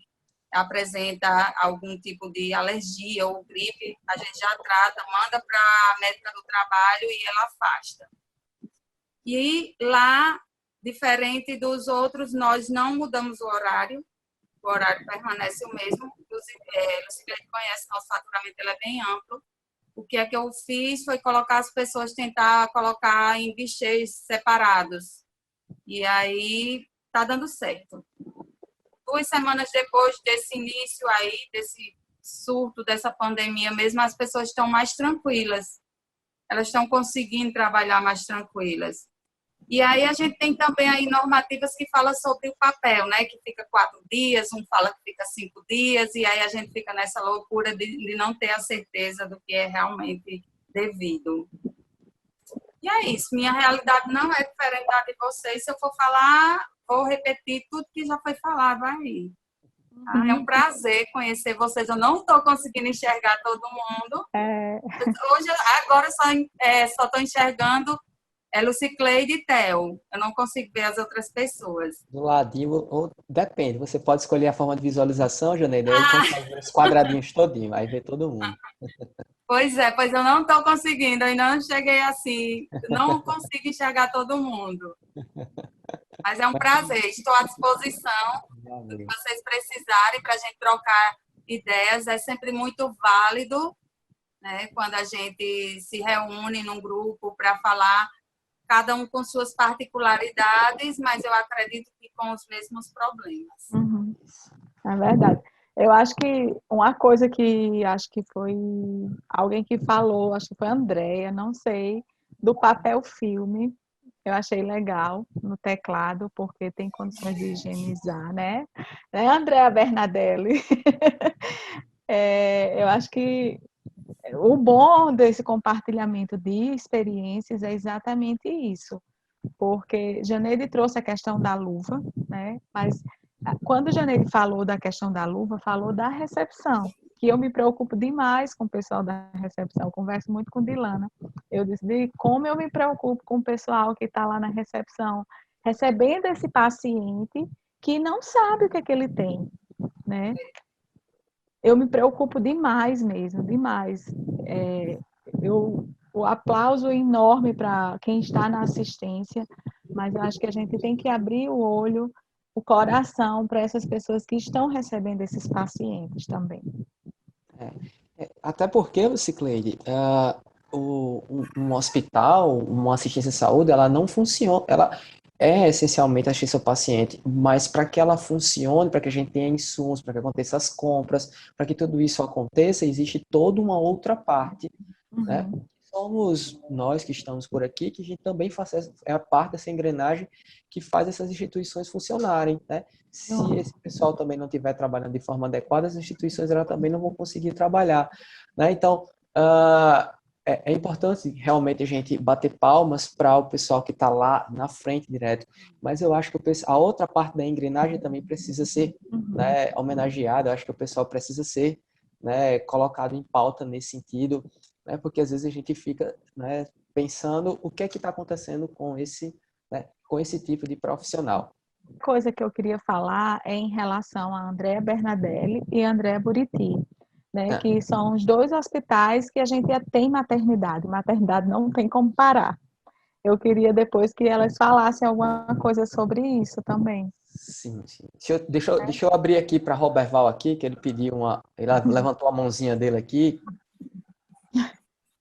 [SPEAKER 9] apresenta algum tipo de alergia ou gripe, a gente já trata, manda para a médica do trabalho e ela afasta. E lá, diferente dos outros, nós não mudamos o horário permanece o mesmo. Inclusive, Lucilene conhece, nosso faturamento ele é bem amplo. O que é que eu fiz foi colocar as pessoas, tentar colocar em guichês separados. E aí está dando certo. 2 semanas depois desse início aí, desse surto, dessa pandemia mesmo, as pessoas estão mais tranquilas. Elas estão conseguindo trabalhar mais tranquilas. E aí a gente tem também aí normativas que falam sobre o papel, né? Que fica 4 dias, um fala que fica 5 dias, e aí a gente fica nessa loucura de não ter a certeza do que é realmente devido. E é isso, minha realidade não é diferente da de vocês. Se eu for falar, vou repetir tudo que já foi falado aí. É um prazer conhecer vocês. Eu não estou conseguindo enxergar todo mundo. Agora só estou enxergando Lucicleide e Theo. Eu não consigo ver as outras pessoas.
[SPEAKER 1] Do ladinho, ou depende. Você pode escolher a forma de visualização, Janeide, aí consegue ver os quadradinhos todinho, aí vê todo mundo.
[SPEAKER 9] Pois eu não estou conseguindo, ainda não cheguei assim, não consigo enxergar todo mundo. Mas é um prazer, estou à disposição do que vocês precisarem para a gente trocar ideias, é sempre muito válido, né, quando a gente se reúne num grupo para falar, cada um com suas particularidades, mas eu acredito que com os mesmos problemas.
[SPEAKER 2] É verdade. Eu acho que uma coisa que acho que foi alguém que falou, acho que foi a Andréia, não sei, do papel filme. Eu achei legal no teclado, porque tem condições de higienizar, né? Andréa Bernadelli. Eu acho que o bom desse compartilhamento de experiências é exatamente isso, porque Janeide trouxe a questão da luva, né? Mas quando Janeide falou da questão da luva, falou da recepção, que eu me preocupo demais com o pessoal da recepção, eu converso muito com Dilana, eu disse como eu me preocupo com o pessoal que está lá na recepção, recebendo esse paciente que não sabe o que é que ele tem, né? Eu me preocupo demais mesmo, demais. O aplauso é enorme para quem está na assistência, mas eu acho que a gente tem que abrir o olho, o coração para essas pessoas que estão recebendo esses pacientes também.
[SPEAKER 1] Até porque, Lucicleide, um hospital, uma assistência de saúde, ela não funciona, ela é essencialmente assistência ao paciente, mas para que ela funcione, para que a gente tenha insumos, para que aconteça as compras, para que tudo isso aconteça, existe toda uma outra parte, né? Somos nós que estamos por aqui, que a gente também é a parte dessa engrenagem que faz essas instituições funcionarem, né? Se esse pessoal também não estiver trabalhando de forma adequada, as instituições elas também não vão conseguir trabalhar, né? Então, é importante realmente a gente bater palmas para o pessoal que está lá na frente direto, mas eu acho que a outra parte da engrenagem também precisa ser, né, homenageada. Eu acho que o pessoal precisa ser, né, colocado em pauta nesse sentido, né, porque às vezes a gente fica, né, pensando o que é que está acontecendo com esse tipo de profissional.
[SPEAKER 2] Coisa que eu queria falar é em relação a Andréa Bernadelli e Andréa Buriti. né, que são os 2 hospitais que a gente tem maternidade. Maternidade não tem como parar. Eu queria depois que elas falassem alguma coisa sobre isso também.
[SPEAKER 1] Sim, sim. Deixa eu abrir aqui para Roberval aqui, que ele pediu ele levantou a mãozinha dele aqui.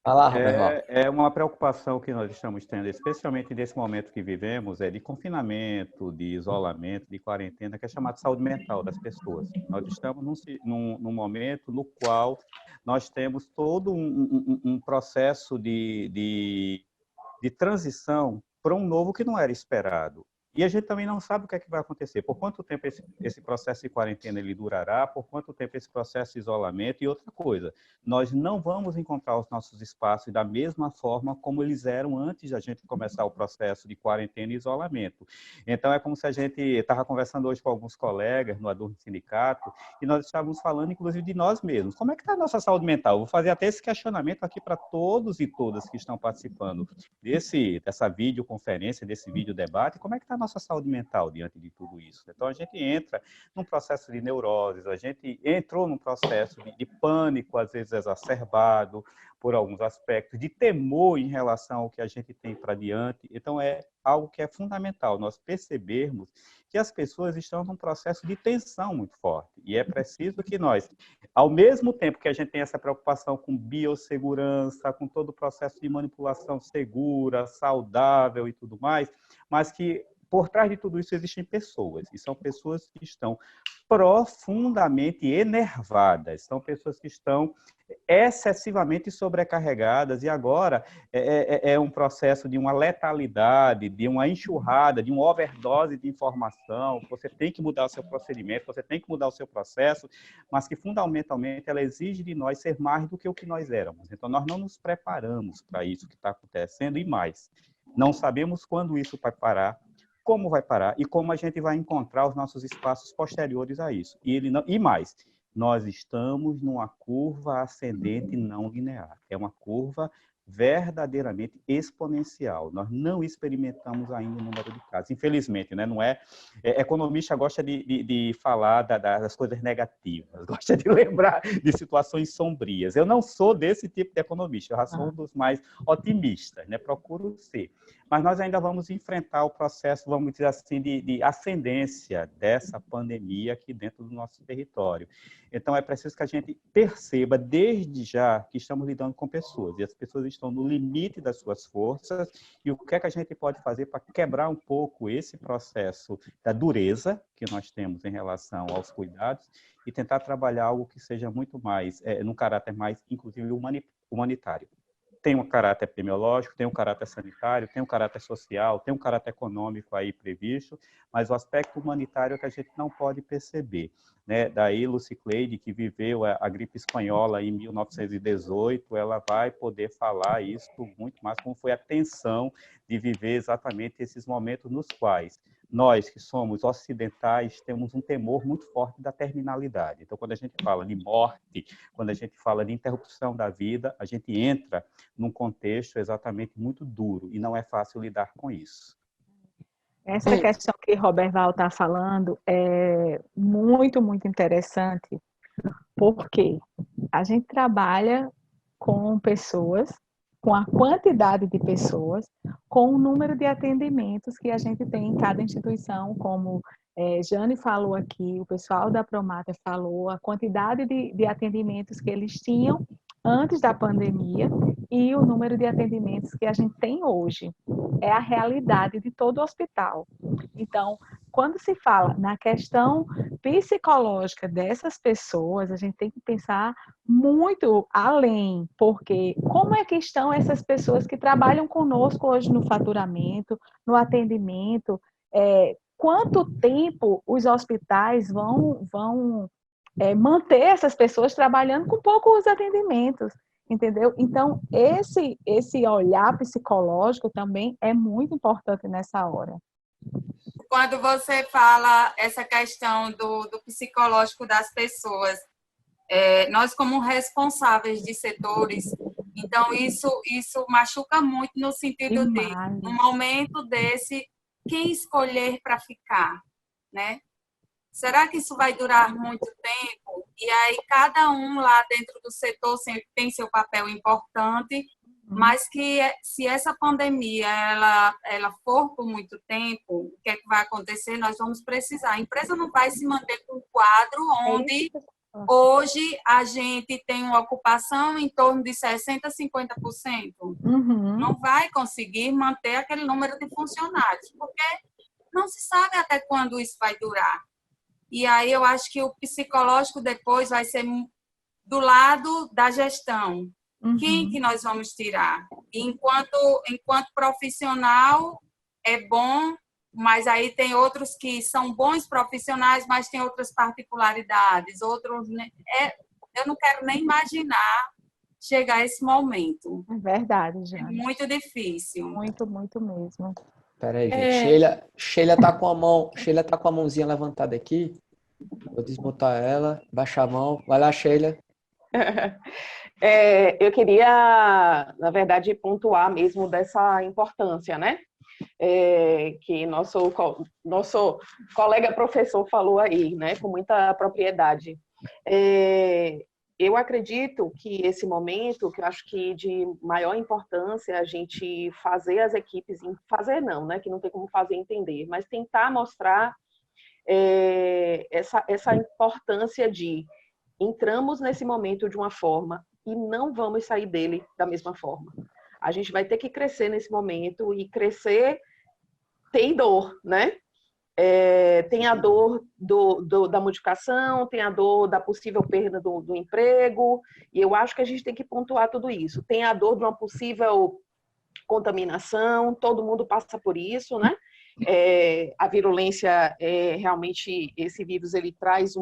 [SPEAKER 1] Vai lá, Roberval.
[SPEAKER 6] É uma preocupação que nós estamos tendo, especialmente nesse momento que vivemos, de confinamento, de isolamento, de quarentena, que é chamado de saúde mental das pessoas. Nós estamos num momento no qual nós temos todo um processo de transição para um novo que não era esperado. E a gente também não sabe o que é que vai acontecer, por quanto tempo esse processo de quarentena ele durará, por quanto tempo esse processo de isolamento. E outra coisa, nós não vamos encontrar os nossos espaços da mesma forma como eles eram antes da gente começar o processo de quarentena e isolamento. Então, é como se a gente estava conversando hoje com alguns colegas no Adurno Sindicato, e nós estávamos falando, inclusive, de nós mesmos. Como é que está a nossa saúde mental? Vou fazer até esse questionamento aqui para todos e todas que estão participando dessa videoconferência, desse videodebate. Como é que está a nossa saúde mental diante de tudo isso? Então, a gente entra num processo de neuroses, a gente entrou num processo de pânico, às vezes exacerbado por alguns aspectos, de temor em relação ao que a gente tem para diante. Então, é algo que é fundamental nós percebermos que as pessoas estão num processo de tensão muito forte. E é preciso que nós, ao mesmo tempo que a gente tem essa preocupação com biossegurança, com todo o processo de manipulação segura, saudável e tudo mais, mas que por trás de tudo isso existem pessoas, e são pessoas que estão profundamente enervadas, são pessoas que estão excessivamente sobrecarregadas, e agora é um processo de uma letalidade, de uma enxurrada, de uma overdose de informação. Você tem que mudar o seu procedimento, você tem que mudar o seu processo, mas que fundamentalmente ela exige de nós ser mais do que o que nós éramos. Então, nós não nos preparamos para isso que está acontecendo, e mais, não sabemos quando isso vai parar, como vai parar e como a gente vai encontrar os nossos espaços posteriores a isso. E mais, nós estamos numa curva ascendente não linear. É uma curva verdadeiramente exponencial. Nós não experimentamos ainda o número de casos. Infelizmente, né? Não é... Economista gosta de falar das coisas negativas, gosta de lembrar de situações sombrias. Eu não sou desse tipo de economista, eu já sou um dos mais otimistas, né? Procuro ser. Mas nós ainda vamos enfrentar o processo, vamos dizer assim, de ascendência dessa pandemia aqui dentro do nosso território. Então, é preciso que a gente perceba, desde já, que estamos lidando com pessoas, e as pessoas estão no limite das suas forças, e o que é que a gente pode fazer para quebrar um pouco esse processo da dureza que nós temos em relação aos cuidados, e tentar trabalhar algo que seja muito mais, num caráter mais, inclusive, humanitário. Tem um caráter epidemiológico, tem um caráter sanitário, tem um caráter social, tem um caráter econômico aí previsto, mas o aspecto humanitário é que a gente não pode perceber, né? Daí, Lucy Cleide, que viveu a gripe espanhola em 1918, ela vai poder falar isso muito mais, como foi a tensão de viver exatamente esses momentos nos quais nós, que somos ocidentais, temos um temor muito forte da terminalidade. Então, quando a gente fala de morte, quando a gente fala de interrupção da vida, a gente entra num contexto exatamente muito duro, e não é fácil lidar com isso.
[SPEAKER 2] Essa questão que Roberval está falando é muito, muito interessante, porque a gente trabalha com pessoas, com a quantidade de pessoas, com o número de atendimentos que a gente tem em cada instituição, como Jane falou aqui, o pessoal da Promata falou, a quantidade de atendimentos que eles tinham antes da pandemia e o número de atendimentos que a gente tem hoje. É a realidade de todo o hospital. Então, quando se fala na questão psicológica dessas pessoas, a gente tem que pensar muito além, porque como é que estão essas pessoas que trabalham conosco hoje no faturamento, no atendimento, quanto tempo os hospitais vão manter essas pessoas trabalhando com poucos atendimentos, entendeu? Então, esse olhar psicológico também é muito importante nessa hora.
[SPEAKER 9] Quando você fala essa questão do psicológico das pessoas, nós como responsáveis de setores, então isso machuca muito no sentido de, no momento desse, quem escolher para ficar, né? será que isso vai durar muito tempo? E aí cada um lá dentro do setor tem seu papel importante, mas que se essa pandemia ela for por muito tempo, o que é que vai acontecer? Nós vamos precisar. A empresa não vai se manter com um quadro onde hoje a gente tem uma ocupação em torno de 60%, 50%. Não vai conseguir manter aquele número de funcionários, porque não se sabe até quando isso vai durar. E aí eu acho que o psicológico depois vai ser do lado da gestão. Quem que nós vamos tirar? Enquanto profissional é bom, mas aí tem outros que são bons profissionais, mas tem outras particularidades. Outros, eu não quero nem imaginar chegar a esse momento.
[SPEAKER 2] É verdade, gente.
[SPEAKER 9] É muito difícil.
[SPEAKER 2] Muito, muito mesmo.
[SPEAKER 1] Peraí, gente. Sheila tá com a mãozinha levantada aqui. Vou desmutar ela, baixar a mão. Vai lá, Sheila.
[SPEAKER 3] Eu queria, na verdade, pontuar mesmo dessa importância, né? Que nosso colega professor falou aí, né? Com muita propriedade. Eu acredito que esse momento, que eu acho que de maior importância, a gente fazer as equipes, fazer não, né? Que não tem como fazer entender, mas tentar mostrar essa importância de entramos nesse momento de uma forma e não vamos sair dele da mesma forma. A gente vai ter que crescer nesse momento e crescer tem dor, né? Tem a dor da modificação, tem a dor da possível perda do emprego, e eu acho que a gente tem que pontuar tudo isso. Tem a dor de uma possível contaminação, todo mundo passa por isso, né? A virulência, realmente, esse vírus, ele traz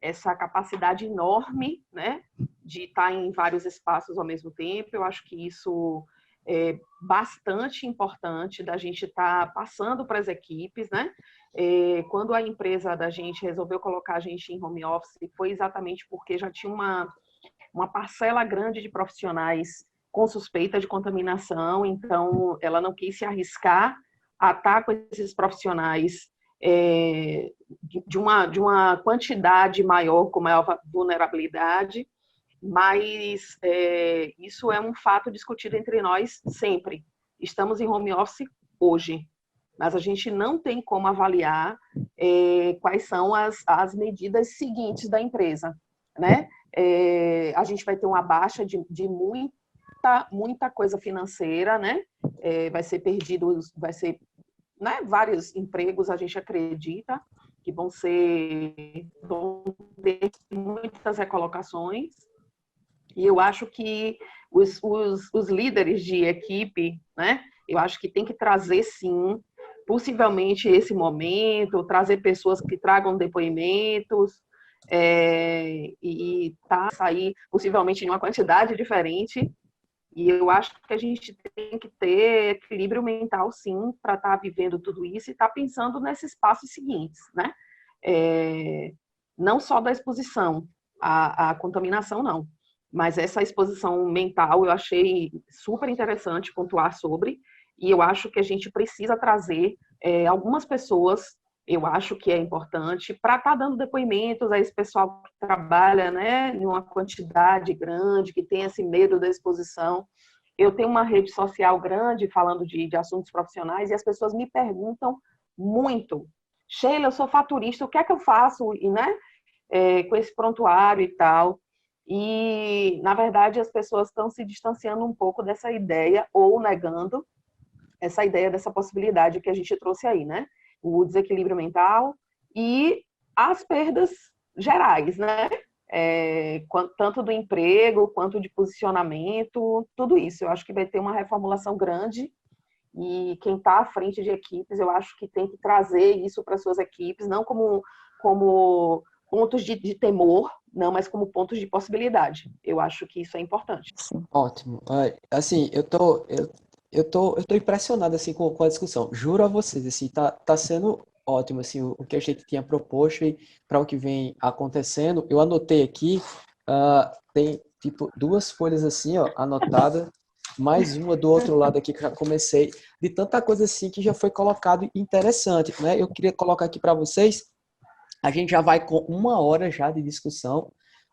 [SPEAKER 3] essa capacidade enorme, né? De estar em vários espaços ao mesmo tempo. Eu acho que isso é bastante importante da gente estar passando para as equipes, né? Quando a empresa da gente resolveu colocar a gente em home office, foi exatamente porque já tinha uma parcela grande de profissionais com suspeita de contaminação, então ela não quis se arriscar a estar com esses profissionais de uma quantidade maior, com maior vulnerabilidade, mas isso é um fato discutido entre nós sempre. Estamos em home office hoje, mas a gente não tem como avaliar quais são as medidas seguintes da empresa, né? A gente vai ter uma baixa de muita coisa financeira, né? Vai ser perdido, né, vários empregos, a gente acredita que vão ter muitas recolocações. E eu acho que os líderes de equipe, né, eu acho que tem que trazer, sim, possivelmente esse momento, trazer pessoas que tragam depoimentos, e sair possivelmente em uma quantidade diferente. E eu acho que a gente tem que ter equilíbrio mental, sim, para estar vivendo tudo isso e estar pensando nesses passos seguintes, né? Não só da exposição à contaminação, não. Mas essa exposição mental eu achei super interessante pontuar sobre, e eu acho que a gente precisa trazer algumas pessoas, eu acho que é importante, para estar dando depoimentos a esse pessoal que trabalha, né, em uma quantidade grande, que tem esse medo da exposição. Eu tenho uma rede social grande falando de assuntos profissionais e as pessoas me perguntam muito: Sheila, eu sou faturista, o que é que eu faço, né, com esse prontuário e tal? E, na verdade, as pessoas estão se distanciando um pouco dessa ideia ou negando essa ideia dessa possibilidade que a gente trouxe aí, né? O desequilíbrio mental e as perdas gerais, né? Tanto do emprego, quanto de posicionamento, tudo isso. Eu acho que vai ter uma reformulação grande e quem está à frente de equipes, eu acho que tem que trazer isso para suas equipes, não como pontos de temor, não, mas como pontos de possibilidade. Eu acho que isso é importante.
[SPEAKER 2] Sim.
[SPEAKER 1] Ótimo. Assim, eu tô impressionado assim com a discussão. Juro a vocês, assim, tá sendo ótimo assim o que a gente tinha proposto e para o que vem acontecendo. Eu anotei aqui, tem tipo 2 folhas assim, ó, anotada, mais uma do outro lado aqui que eu já comecei, de tanta coisa assim que já foi colocado interessante, né? Eu queria colocar aqui para vocês a gente já vai com 1 hora já de discussão,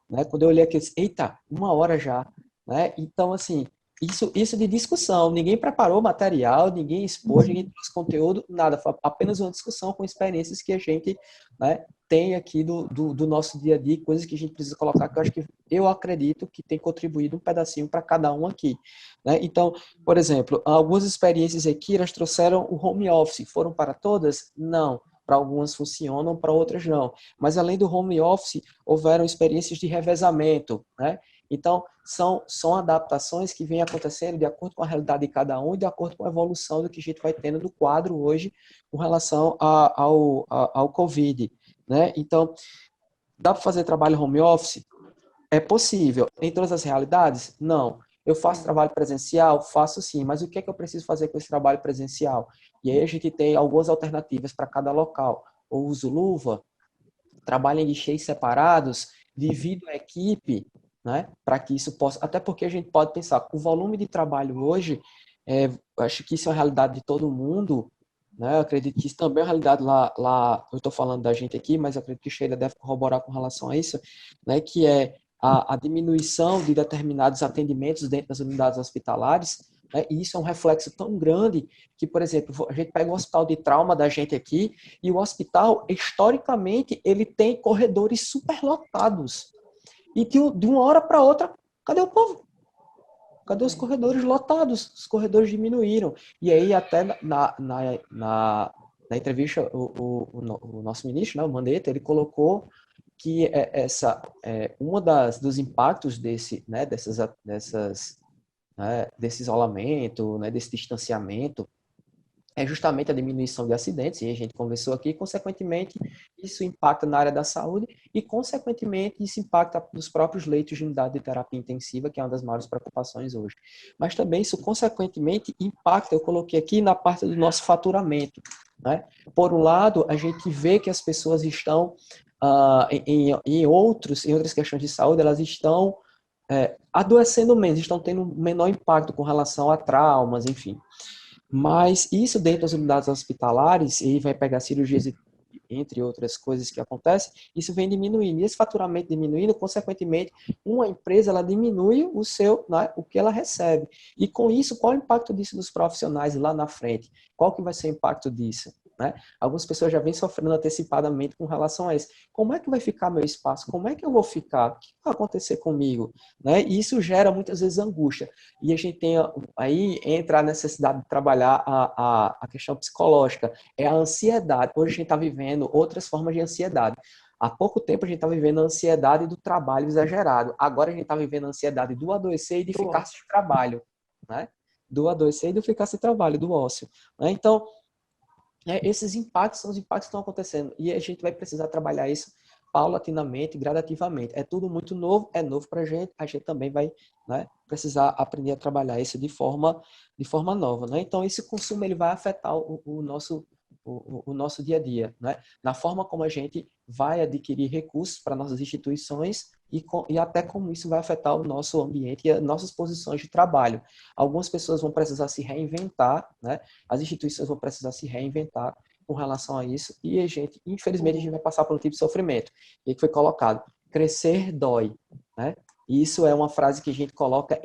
[SPEAKER 1] né? Quando eu olhei aqui, eu disse, eita, 1 hora já, né? Então, assim, isso de discussão, ninguém preparou material, ninguém expôs, ninguém trouxe conteúdo, nada, foi apenas uma discussão com experiências que a gente, né, tem aqui do nosso dia a dia, coisas que a gente precisa colocar, que eu acredito que tem contribuído um pedacinho para cada um aqui, né? Então, por exemplo, algumas experiências aqui, elas trouxeram o home office, foram para todas? Não. Para algumas funcionam, para outras não. Mas além do home office, houveram experiências de revezamento, né? Então, são adaptações que vêm acontecendo de acordo com a realidade de cada um e de acordo com a evolução do que a gente vai tendo do quadro hoje com relação ao Covid, né? Então, dá para fazer trabalho home office? É possível. Em todas as realidades? Não. Eu faço trabalho presencial? Faço sim, mas o que é que eu preciso fazer com esse trabalho presencial? E aí a gente tem algumas alternativas para cada local. Eu uso luva, trabalho em guichês separados, divido a equipe, né, para que isso possa... Até porque a gente pode pensar, o volume de trabalho hoje, acho que isso é uma realidade de todo mundo, né? Eu acredito que isso também é uma realidade lá eu estou falando da gente aqui, mas eu acredito que o Sheila deve corroborar com relação a isso, né, que é a diminuição de determinados atendimentos dentro das unidades hospitalares, né, e isso é um reflexo tão grande que, por exemplo, a gente pega o hospital de trauma da gente aqui, e o hospital, historicamente, ele tem corredores superlotados. E de uma hora para outra, cadê o povo? Cadê os corredores lotados? Os corredores diminuíram. E aí, até na entrevista, o nosso ministro, né, o Mandetta, ele colocou que dos impactos desse isolamento, né, desse distanciamento, é justamente a diminuição de acidentes, e a gente conversou aqui, consequentemente, isso impacta na área da saúde e, consequentemente, isso impacta nos próprios leitos de unidade de terapia intensiva, que é uma das maiores preocupações hoje. Mas também isso, consequentemente, impacta, eu coloquei aqui, na parte do nosso faturamento, né? Por um lado, a gente vê que as pessoas estão, em outras questões de saúde, elas estão adoecendo menos, estão tendo um menor impacto com relação a traumas, enfim. Mas isso dentro das unidades hospitalares, e vai pegar cirurgias, entre outras coisas que acontecem, isso vem diminuindo. E esse faturamento diminuindo, consequentemente, uma empresa ela diminui o que ela recebe. E com isso, qual é o impacto disso nos profissionais lá na frente? Qual que vai ser o impacto disso? Né? Algumas pessoas já vêm sofrendo antecipadamente com relação a isso. Como é que vai ficar meu espaço? Como é que eu vou ficar? O que vai acontecer comigo? Né? E isso gera muitas vezes angústia. E a gente tem aí entra a necessidade de trabalhar a questão psicológica, é a ansiedade. Hoje a gente está vivendo outras formas de ansiedade. Há pouco tempo a gente está vivendo a ansiedade do trabalho exagerado. Agora a gente está vivendo a ansiedade do adoecer e de ficar sem trabalho. Né? Do adoecer e de ficar sem trabalho, do ócio. Né? Então, esses impactos são os impactos que estão acontecendo. E a gente vai precisar trabalhar isso paulatinamente, gradativamente. É tudo muito novo, é novo para a gente também vai, né, precisar aprender a trabalhar isso de forma nova. Né? Então, esse consumo ele vai afetar o nosso dia a dia, né? Na forma como a gente vai adquirir recursos para nossas instituições e até como isso vai afetar o nosso ambiente e as nossas posições de trabalho. Algumas pessoas vão precisar se reinventar, né? As instituições vão precisar se reinventar com relação a isso e infelizmente, a gente vai passar por um tipo de sofrimento. E que foi colocado, crescer dói, né? E isso é uma frase que a gente coloca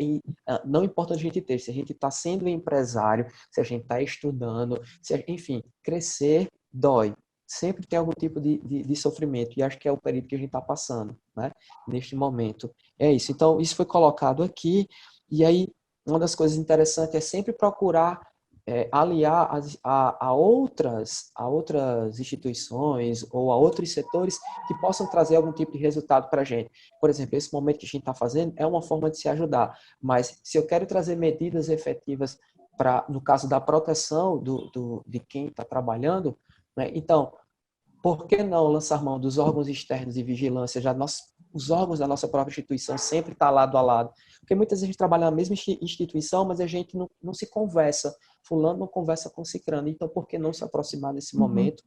[SPEAKER 1] não importa onde a gente esteja, se a gente está sendo empresário, se a gente está estudando, enfim, crescer dói. Sempre tem algum tipo de sofrimento, e acho que é o período que a gente está passando, né? Neste momento. É isso. Então, isso foi colocado aqui, e aí, uma das coisas interessantes é sempre procurar aliar a outras instituições ou a outros setores que possam trazer algum tipo de resultado para a gente. Por exemplo, esse momento que a gente está fazendo é uma forma de se ajudar, mas se eu quero trazer medidas efetivas no caso da proteção de quem está trabalhando, né, então, por que não lançar mão dos órgãos externos de vigilância? Os órgãos da nossa própria instituição sempre estão lado a lado. Porque muitas vezes a gente trabalha na mesma instituição, mas a gente não se conversa. Fulano não conversa com cicrano. Então, por que não se aproximar nesse momento?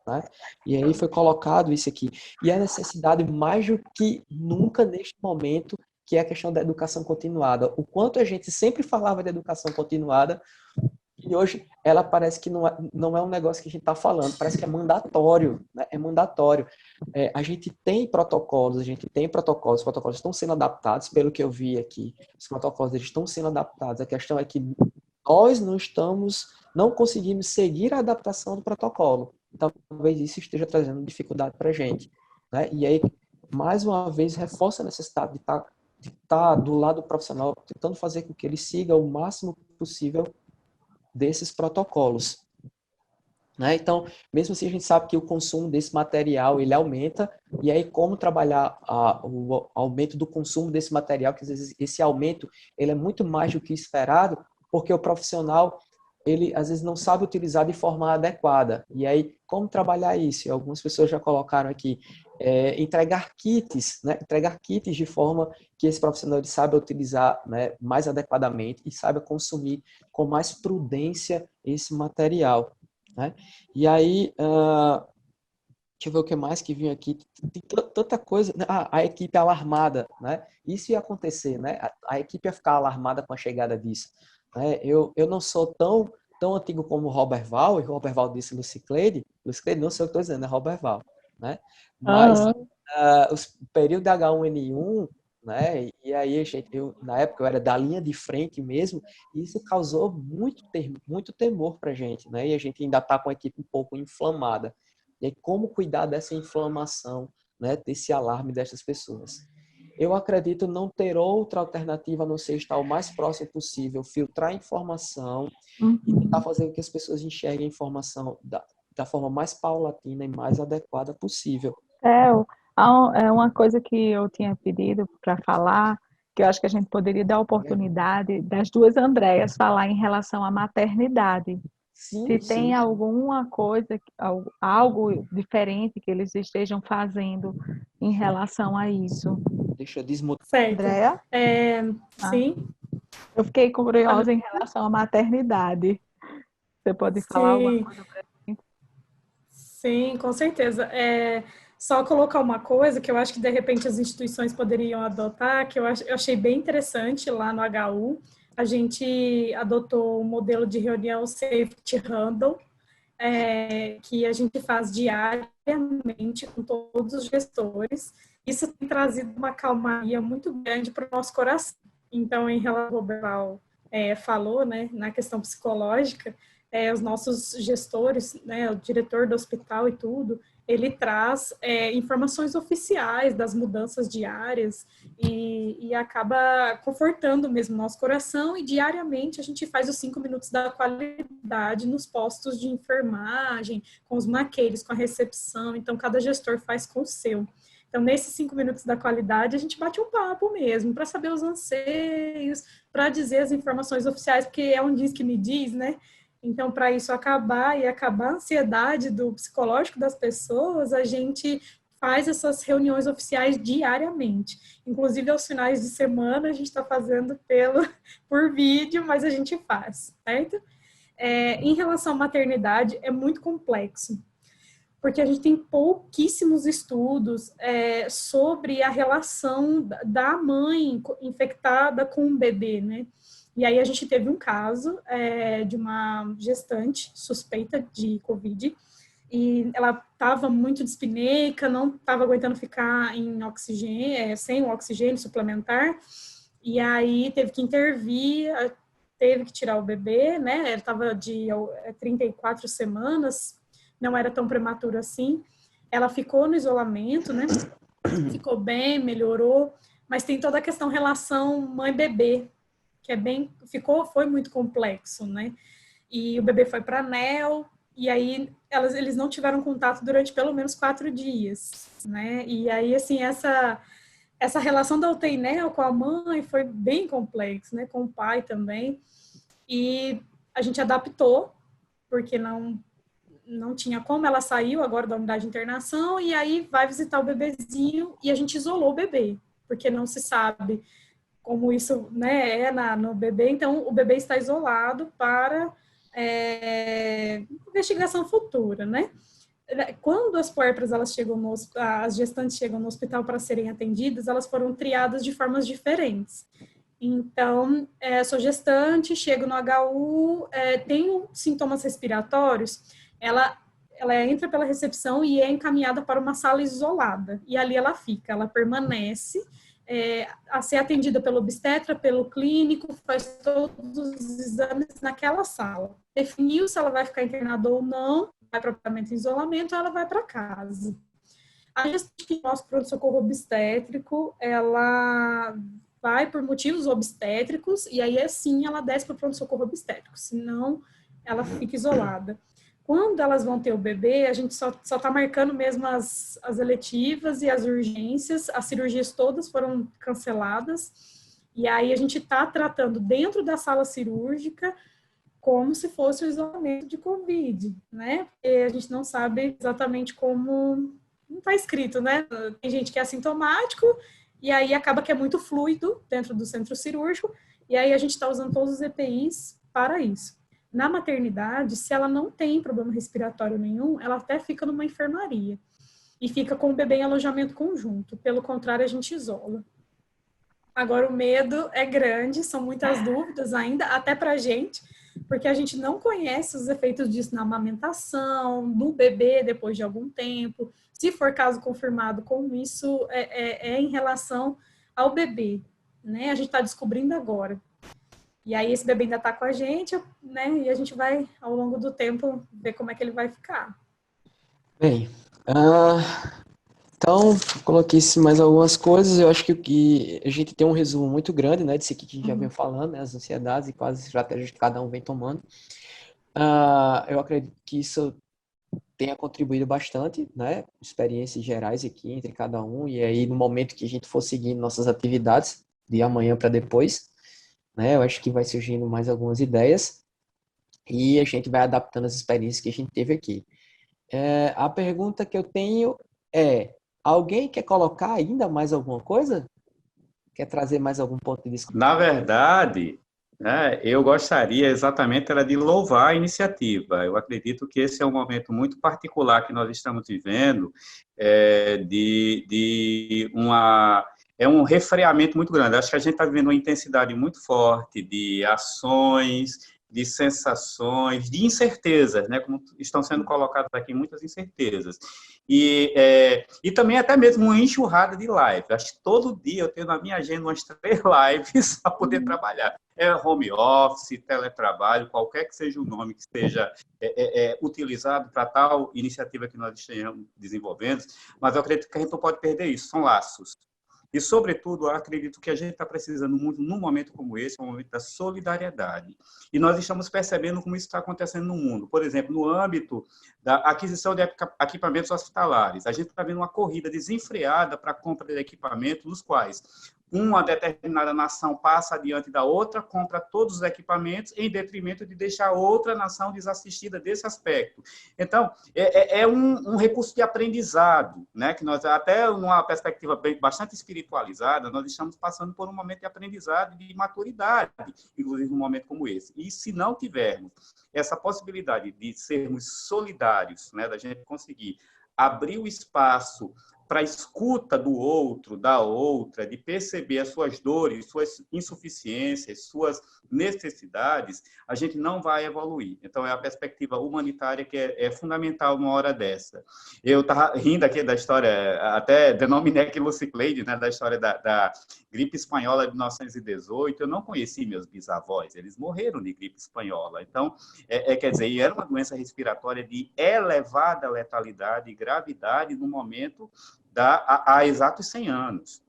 [SPEAKER 1] Né? E aí foi colocado isso aqui. E a necessidade, mais do que nunca neste momento, que é a questão da educação continuada. O quanto a gente sempre falava de educação continuada, E hoje ela parece que não é um negócio que a gente está falando, parece que é mandatório, né? É mandatório. A gente tem protocolos, os protocolos estão sendo adaptados, pelo que eu vi aqui, os protocolos eles estão sendo adaptados. A questão é que nós não conseguimos seguir a adaptação do protocolo. Então, talvez isso esteja trazendo dificuldade para a gente, né? E aí, mais uma vez, reforça a necessidade de estar do lado profissional, tentando fazer com que ele siga o máximo possível desses protocolos, né? Então, mesmo assim, a gente sabe que o consumo desse material, ele aumenta, e aí como trabalhar o aumento do consumo desse material, que às vezes esse aumento, ele é muito mais do que esperado, porque o profissional, ele às vezes não sabe utilizar de forma adequada. E aí, como trabalhar isso? E algumas pessoas já colocaram aqui, entregar kits, né? Entregar kits de forma que esse profissional ele saiba utilizar, né, mais adequadamente e saiba consumir com mais prudência esse material, né? E aí, deixa eu ver o que mais que vinha aqui. Tem tanta coisa. A equipe alarmada, né? Isso ia acontecer, né? A equipe ia ficar alarmada com a chegada disso, né? Eu não sou tão antigo como o Robert Val, e o Robert Val disse Luciclede não sei o que estou dizendo, é Robert Val, né? Mas o período da H1N1, né? E aí, na época, eu era da linha de frente mesmo, e isso causou muito temor para a gente, né? E a gente ainda está com a equipe um pouco inflamada. E aí, como cuidar dessa inflamação, né? Desse alarme dessas pessoas? Eu acredito não ter outra alternativa a não ser estar o mais próximo possível, filtrar a informação e tentar fazer com que as pessoas enxerguem a informação da forma mais paulatina e mais adequada possível.
[SPEAKER 2] É uma coisa que eu tinha pedido para falar, que eu acho que a gente poderia dar a oportunidade das duas Andréas falar em relação à maternidade. Se tem alguma coisa, algo diferente que eles estejam fazendo em relação a isso.
[SPEAKER 1] Deixa eu desmutar.
[SPEAKER 2] Andréa?
[SPEAKER 7] Sim.
[SPEAKER 2] Eu fiquei curiosa em relação à maternidade. Você pode falar alguma coisa para a gente?
[SPEAKER 7] Sim, com certeza. Só colocar uma coisa que eu acho que, de repente, as instituições poderiam adotar, que eu achei bem interessante lá no HU. A gente adotou um modelo de reunião Safety Handle, que a gente faz diariamente com todos os gestores. Isso tem trazido uma calmaria muito grande para o nosso coração. Então, em relação ao que o Roberval falou, né, na questão psicológica, os nossos gestores, né, o diretor do hospital e tudo, ele traz informações oficiais das mudanças diárias e acaba confortando mesmo o nosso coração, e diariamente a gente faz os 5 minutos da qualidade nos postos de enfermagem, com os maqueiros, com a recepção, então cada gestor faz com o seu. Então, nesses 5 minutos da qualidade, a gente bate um papo mesmo, para saber os anseios, para dizer as informações oficiais, porque é um diz que me diz, né? Então, para isso acabar e acabar a ansiedade do psicológico das pessoas, a gente faz essas reuniões oficiais diariamente. Inclusive, aos finais de semana, a gente está fazendo por vídeo, mas a gente faz, certo? Em relação à maternidade, é muito complexo, porque a gente tem pouquíssimos estudos sobre a relação da mãe infectada com o bebê, né? E aí a gente teve um caso de uma gestante suspeita de Covid, e ela estava muito dispneica, não estava aguentando ficar em oxigênio, sem o oxigênio suplementar, e aí teve que intervir, teve que tirar o bebê, né? Ela estava de 34 semanas, não era tão prematuro assim. Ela ficou no isolamento, né? Ficou bem, melhorou, mas tem toda a questão relação mãe-bebê, que foi muito complexo, né? E o bebê foi para a NEL, e aí eles não tiveram contato durante pelo menos 4 dias, né? E aí, assim, essa relação da UTI NEL com a mãe foi bem complexo, né? Com o pai também. E a gente adaptou, porque não tinha como, ela saiu agora da unidade de internação, e aí vai visitar o bebezinho, e a gente isolou o bebê, porque não se sabe como isso, né, no bebê. Então o bebê está isolado para investigação futura, né? Quando as puérperas as gestantes chegam no hospital para serem atendidas, elas foram triadas de formas diferentes. Então, sou gestante, chego no HU, tenho sintomas respiratórios, ela entra pela recepção e é encaminhada para uma sala isolada. E ali ela fica, ela permanece a ser atendida pelo obstetra, pelo clínico, faz todos os exames naquela sala. Definiu se ela vai ficar internada ou não, vai propriamente em isolamento, ela vai para casa. A gestante que nosso pronto-socorro obstétrico, ela vai por motivos obstétricos, e aí sim ela desce para o pronto-socorro obstétrico, senão ela fica isolada. Quando elas vão ter o bebê, a gente só está marcando mesmo as eletivas e as urgências, as cirurgias todas foram canceladas, e aí a gente está tratando dentro da sala cirúrgica como se fosse o isolamento de Covid, né? Porque a gente não sabe exatamente como, não está escrito, né? Tem gente que é assintomático, e aí acaba que é muito fluido dentro do centro cirúrgico, e aí a gente está usando todos os EPIs para isso. Na maternidade, se ela não tem problema respiratório nenhum, ela até fica numa enfermaria e fica com o bebê em alojamento conjunto. Pelo contrário, a gente isola. Agora, o medo é grande, são muitas dúvidas ainda, até para a gente, porque a gente não conhece os efeitos disso na amamentação, no bebê depois de algum tempo. Se for caso confirmado, como isso é em relação ao bebê, né? A gente está descobrindo agora. E aí esse bebê ainda está com a gente, né? E a gente vai, ao longo do tempo, ver como é que ele vai ficar.
[SPEAKER 1] Bem, então, coloquei mais algumas coisas. Eu acho que a gente tem um resumo muito grande, né, disso aqui que a gente já vem falando, né, as ansiedades e quais estratégias que cada um vem tomando. Eu acredito que isso tenha contribuído bastante, né, experiências gerais aqui entre cada um, e aí no momento que a gente for seguindo nossas atividades, de amanhã para depois, né, eu acho que vai surgindo mais algumas ideias, e a gente vai adaptando as experiências que a gente teve aqui. A pergunta que eu tenho é: alguém quer colocar ainda mais alguma coisa? Quer trazer mais algum ponto de discussão?
[SPEAKER 6] Na verdade, né, eu gostaria exatamente era de louvar a iniciativa. Eu acredito que esse é um momento muito particular que nós estamos vivendo, é um refreamento muito grande. Acho que a gente está vivendo uma intensidade muito forte de ações, de sensações, de incertezas, né? Como estão sendo colocadas aqui, muitas incertezas. E também até mesmo uma enxurrada de lives. Acho que todo dia eu tenho na minha agenda umas 3 lives para poder trabalhar. Home office, teletrabalho, qualquer que seja o nome que seja utilizado para tal iniciativa que nós estejamos desenvolvendo, mas eu acredito que a gente não pode perder isso, são laços. E, sobretudo, eu acredito que a gente está precisando muito, num momento como esse, um momento da solidariedade. E nós estamos percebendo como isso está acontecendo no mundo. Por exemplo, no âmbito da aquisição de equipamentos hospitalares, a gente está vendo uma corrida desenfreada para a compra de equipamentos, nos quais uma determinada nação passa adiante da outra, compra todos os equipamentos, em detrimento de deixar outra nação desassistida desse aspecto. Então, é um recurso de aprendizado, né? Que nós, até numa perspectiva bastante espiritualizada, nós estamos passando por um momento de aprendizado e de maturidade, inclusive num momento como esse. E se não tivermos essa possibilidade de sermos solidários, né? Da gente conseguir abrir o espaço para a escuta do outro, da outra, de perceber as suas dores, suas insuficiências, suas necessidades, a gente não vai evoluir. Então, é a perspectiva humanitária que é fundamental numa hora dessa. Eu estava rindo aqui da história, até denominei aqui Lucicleide, né, da história da gripe espanhola de 1918. Eu não conheci meus bisavós, eles morreram de gripe espanhola. Então, quer dizer, era uma doença respiratória de elevada letalidade e gravidade no momento há exatos 100 anos.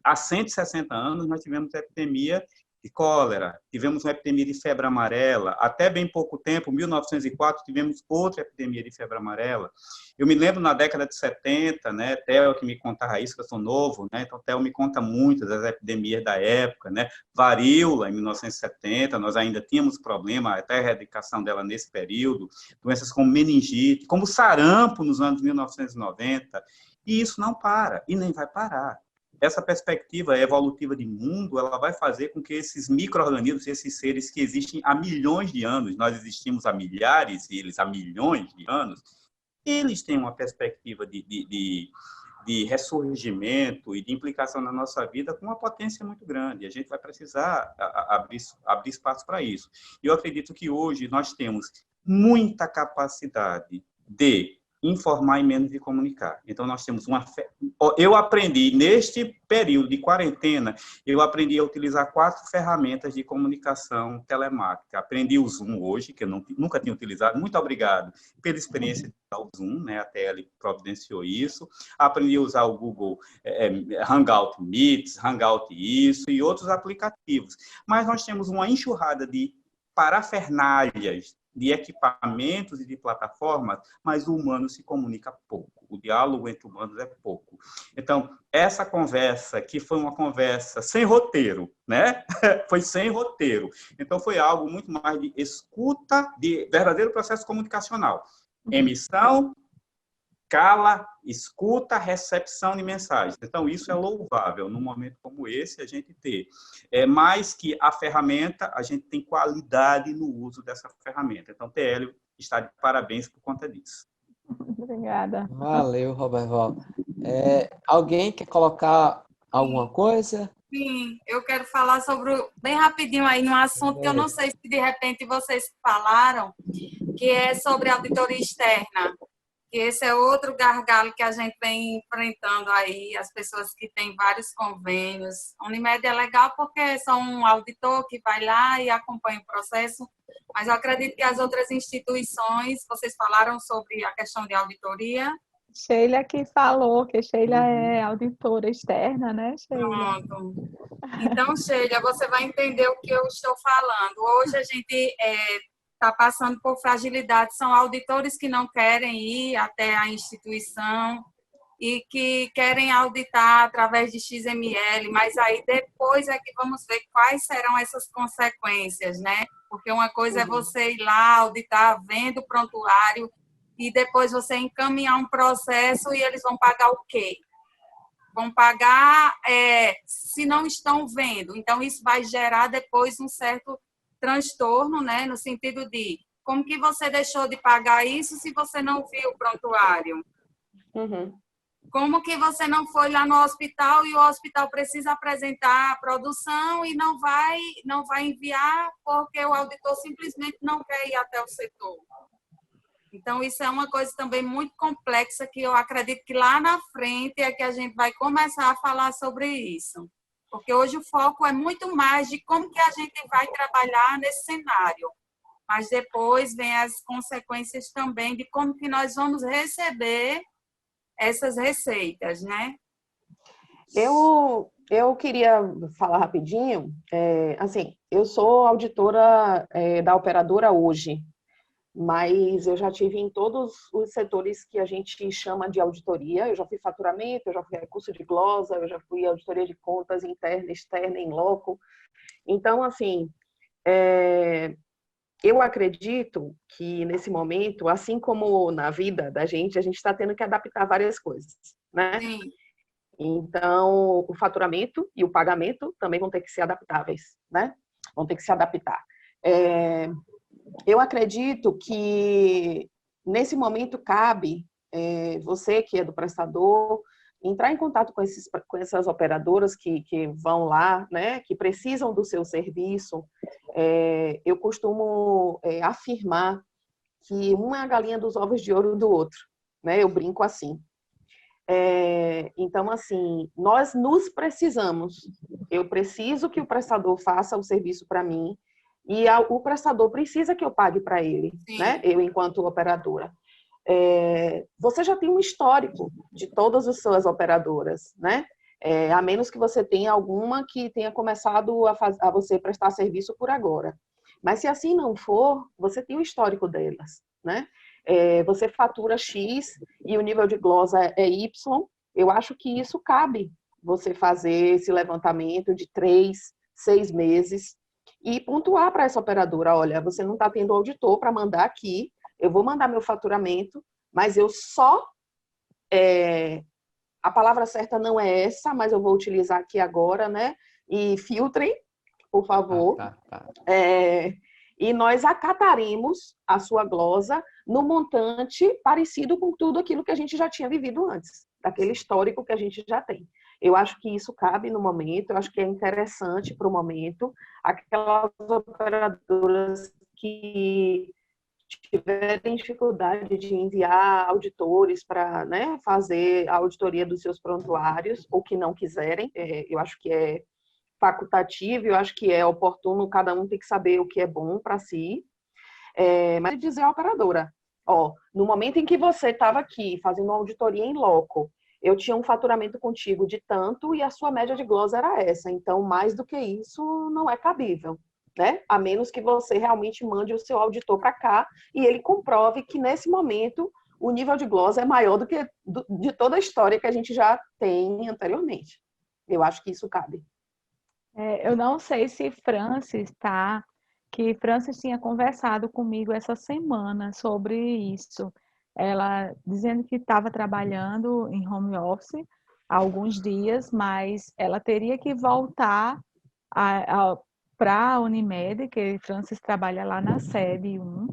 [SPEAKER 6] Há 160 anos, nós tivemos epidemia de cólera, tivemos uma epidemia de febre amarela, até bem pouco tempo, 1904, tivemos outra epidemia de febre amarela. Eu me lembro na década de 70, né, Theo que me contava isso, que eu sou novo, né, então Theo me conta muito das epidemias da época, né, varíola em 1970, nós ainda tínhamos problema, até a erradicação dela nesse período, doenças como meningite, como sarampo nos anos 1990, e isso não para, e nem vai parar. Essa perspectiva evolutiva de mundo, ela vai fazer com que esses micro-organismos, esses seres que existem há milhões de anos, nós existimos há milhares e eles há milhões de anos, eles têm uma perspectiva de de ressurgimento e de implicação na nossa vida com uma potência muito grande. A gente vai precisar abrir espaço para isso. Eu acredito que hoje nós temos muita capacidade de informar e menos de comunicar. Então, nós temos eu aprendi, neste período de quarentena, eu aprendi a utilizar 4 ferramentas de comunicação telemática. Aprendi o Zoom hoje, que eu nunca tinha utilizado. Muito obrigado pela experiência de usar o Zoom, né? A TL providenciou isso. Aprendi a usar o Google Hangout Meets, Hangout isso e outros aplicativos. Mas nós temos uma enxurrada de parafernálias, de equipamentos e de plataformas, mas o humano se comunica pouco. O diálogo entre humanos é pouco. Então, essa conversa, que foi uma conversa sem roteiro, né? Foi sem roteiro. Então, foi algo muito mais de escuta, de verdadeiro processo comunicacional. Emissão, cala, escuta, recepção de mensagens. Então, isso é louvável. Num momento como esse, a gente ter. Mais que a ferramenta, a gente tem qualidade no uso dessa ferramenta. Então, TL está de parabéns por conta disso.
[SPEAKER 2] Obrigada.
[SPEAKER 1] Valeu, Roberval. Alguém quer colocar alguma coisa?
[SPEAKER 9] Sim, eu quero falar bem rapidinho aí, num assunto que eu não sei se de repente vocês falaram, que é sobre auditoria externa. Que esse é outro gargalo que a gente vem enfrentando aí, as pessoas que têm vários convênios. A Unimed é legal porque é só um auditor que vai lá e acompanha o processo, mas eu acredito que as outras instituições, vocês falaram sobre a questão de auditoria.
[SPEAKER 2] Sheila que falou, que Sheila é auditora externa, né, Sheila?
[SPEAKER 9] Pronto. Então, Sheila, você vai entender o que eu estou falando. Hoje a gente está passando por fragilidade. São auditores que não querem ir até a instituição e que querem auditar através de XML, mas aí depois é que vamos ver quais serão essas consequências, né? Porque uma coisa é você ir lá auditar vendo o prontuário e depois você encaminhar um processo e eles vão pagar o quê? Vão pagar se não estão vendo. Então, isso vai gerar depois um certo transtorno, né? No sentido de como que você deixou de pagar isso se você não viu o prontuário? Como que você não foi lá no hospital e o hospital precisa apresentar a produção e não vai enviar porque o auditor simplesmente não quer ir até o setor? Então, isso é uma coisa também muito complexa que eu acredito que lá na frente é que a gente vai começar a falar sobre isso. Porque hoje o foco é muito mais de como que a gente vai trabalhar nesse cenário. Mas depois vem as consequências também de como que nós vamos receber essas receitas, né?
[SPEAKER 3] Eu queria falar rapidinho. Assim, eu sou auditora da operadora hoje, mas eu já tive em todos os setores que a gente chama de auditoria. Eu já fui faturamento, eu já fui recurso de glosa, eu já fui auditoria de contas interna, externa, em loco. Então, assim, eu acredito que nesse momento, assim como na vida da gente, a gente está tendo que adaptar várias coisas, né?
[SPEAKER 9] Sim.
[SPEAKER 3] Então, o faturamento e o pagamento também vão ter que ser adaptáveis, né? Vão ter que se adaptar. Eu acredito que nesse momento cabe você que é do prestador entrar em contato com essas operadoras que vão lá, né, que precisam do seu serviço. Eu costumo afirmar que uma é a galinha dos ovos de ouro do outro, né? Eu brinco assim. Então, assim, nós nos precisamos. Eu preciso que o prestador faça o serviço para mim e o prestador precisa que eu pague para ele, né? Eu, enquanto operadora. Você já tem um histórico de todas as suas operadoras, né? A menos que você tenha alguma que tenha começado a você prestar serviço por agora. Mas se assim não for, você tem o histórico delas, né? Você fatura X e o nível de glosa é Y. Eu acho que isso cabe você fazer esse levantamento de 3, 6 meses e pontuar para essa operadora: olha, você não está tendo auditor para mandar aqui, eu vou mandar meu faturamento, mas eu só... a palavra certa não é essa, mas eu vou utilizar aqui agora, né? E filtrem, por favor. E nós acataremos a sua glosa no montante parecido com tudo aquilo que a gente já tinha vivido antes, daquele histórico que a gente já tem. Eu acho que isso cabe no momento, eu acho que é interessante para o momento. Aquelas operadoras que tiverem dificuldade de enviar auditores para, né, fazer a auditoria dos seus prontuários, ou que não quiserem, eu acho que é facultativo, eu acho que é oportuno, cada um tem que saber o que é bom para si, mas dizer à operadora, no momento em que você estava aqui fazendo uma auditoria em loco, eu tinha um faturamento contigo de tanto e a sua média de glosa era essa, então mais do que isso não é cabível, né? A menos que você realmente mande o seu auditor para cá e ele comprove que nesse momento o nível de glosa é maior do que de toda a história que a gente já tem anteriormente. Eu acho que isso cabe.
[SPEAKER 2] Eu não sei se Francis tinha conversado comigo essa semana sobre isso. Ela dizendo que estava trabalhando em home office há alguns dias, mas ela teria que voltar para a Unimed, que Francis trabalha lá na sede 1.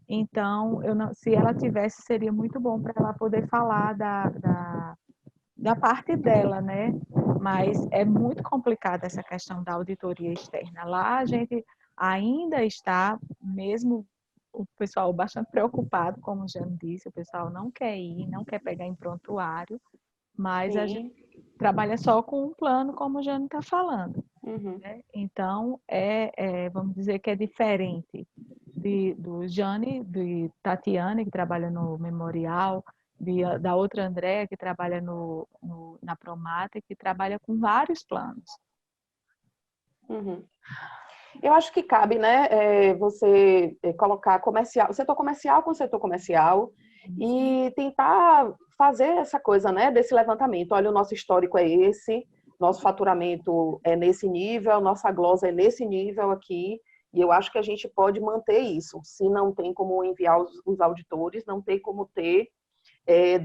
[SPEAKER 2] Então, se ela tivesse, seria muito bom para ela poder falar da parte dela, né? Mas é muito complicada essa questão da auditoria externa. Lá a gente ainda está, mesmo o pessoal bastante preocupado, como o Jane disse, o pessoal não quer ir, não quer pegar em prontuário, mas
[SPEAKER 3] Sim.
[SPEAKER 2] a gente trabalha só com um plano, como o Jane está falando.
[SPEAKER 3] Uhum.
[SPEAKER 2] Né? Então, vamos dizer que é diferente do Jane, de Tatiane, que trabalha no Memorial, da outra Andréa, que trabalha na Promate, que trabalha com vários planos.
[SPEAKER 3] Uhum. Eu acho que cabe, né, você colocar setor comercial com setor comercial e tentar fazer essa coisa, né, desse levantamento. Olha, o nosso histórico é esse, nosso faturamento é nesse nível, nossa glosa é nesse nível aqui, e eu acho que a gente pode manter isso. Se não tem como enviar os auditores, não tem como ter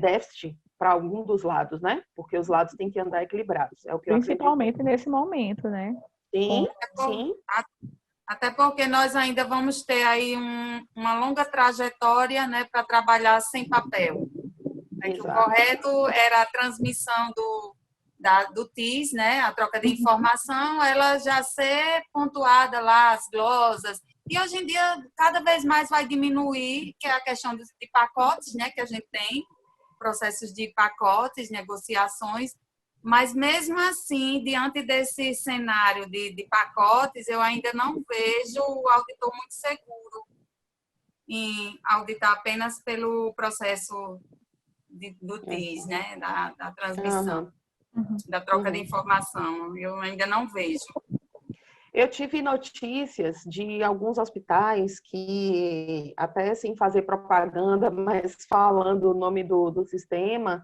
[SPEAKER 3] déficit para algum dos lados, né? Porque os lados têm que andar equilibrados. É o que eu
[SPEAKER 2] Principalmente
[SPEAKER 3] acredito.
[SPEAKER 2] nesse momento, né?
[SPEAKER 3] Sim, sim.
[SPEAKER 9] Até porque nós ainda vamos ter aí uma longa trajetória, né, para trabalhar sem papel. O correto era a transmissão do TIS, né, a troca de informação, ela já ser pontuada lá, as glosas. E hoje em dia, cada vez mais vai diminuir, que é a questão de pacotes, né, que a gente tem, processos de pacotes, negociações. Mas, mesmo assim, diante desse cenário de pacotes, eu ainda não vejo o auditor muito seguro em auditar apenas pelo processo do TIS, né? Da transmissão, da troca de informação. Eu ainda não vejo.
[SPEAKER 3] Eu tive notícias de alguns hospitais que, até sem fazer propaganda, mas falando o nome do sistema,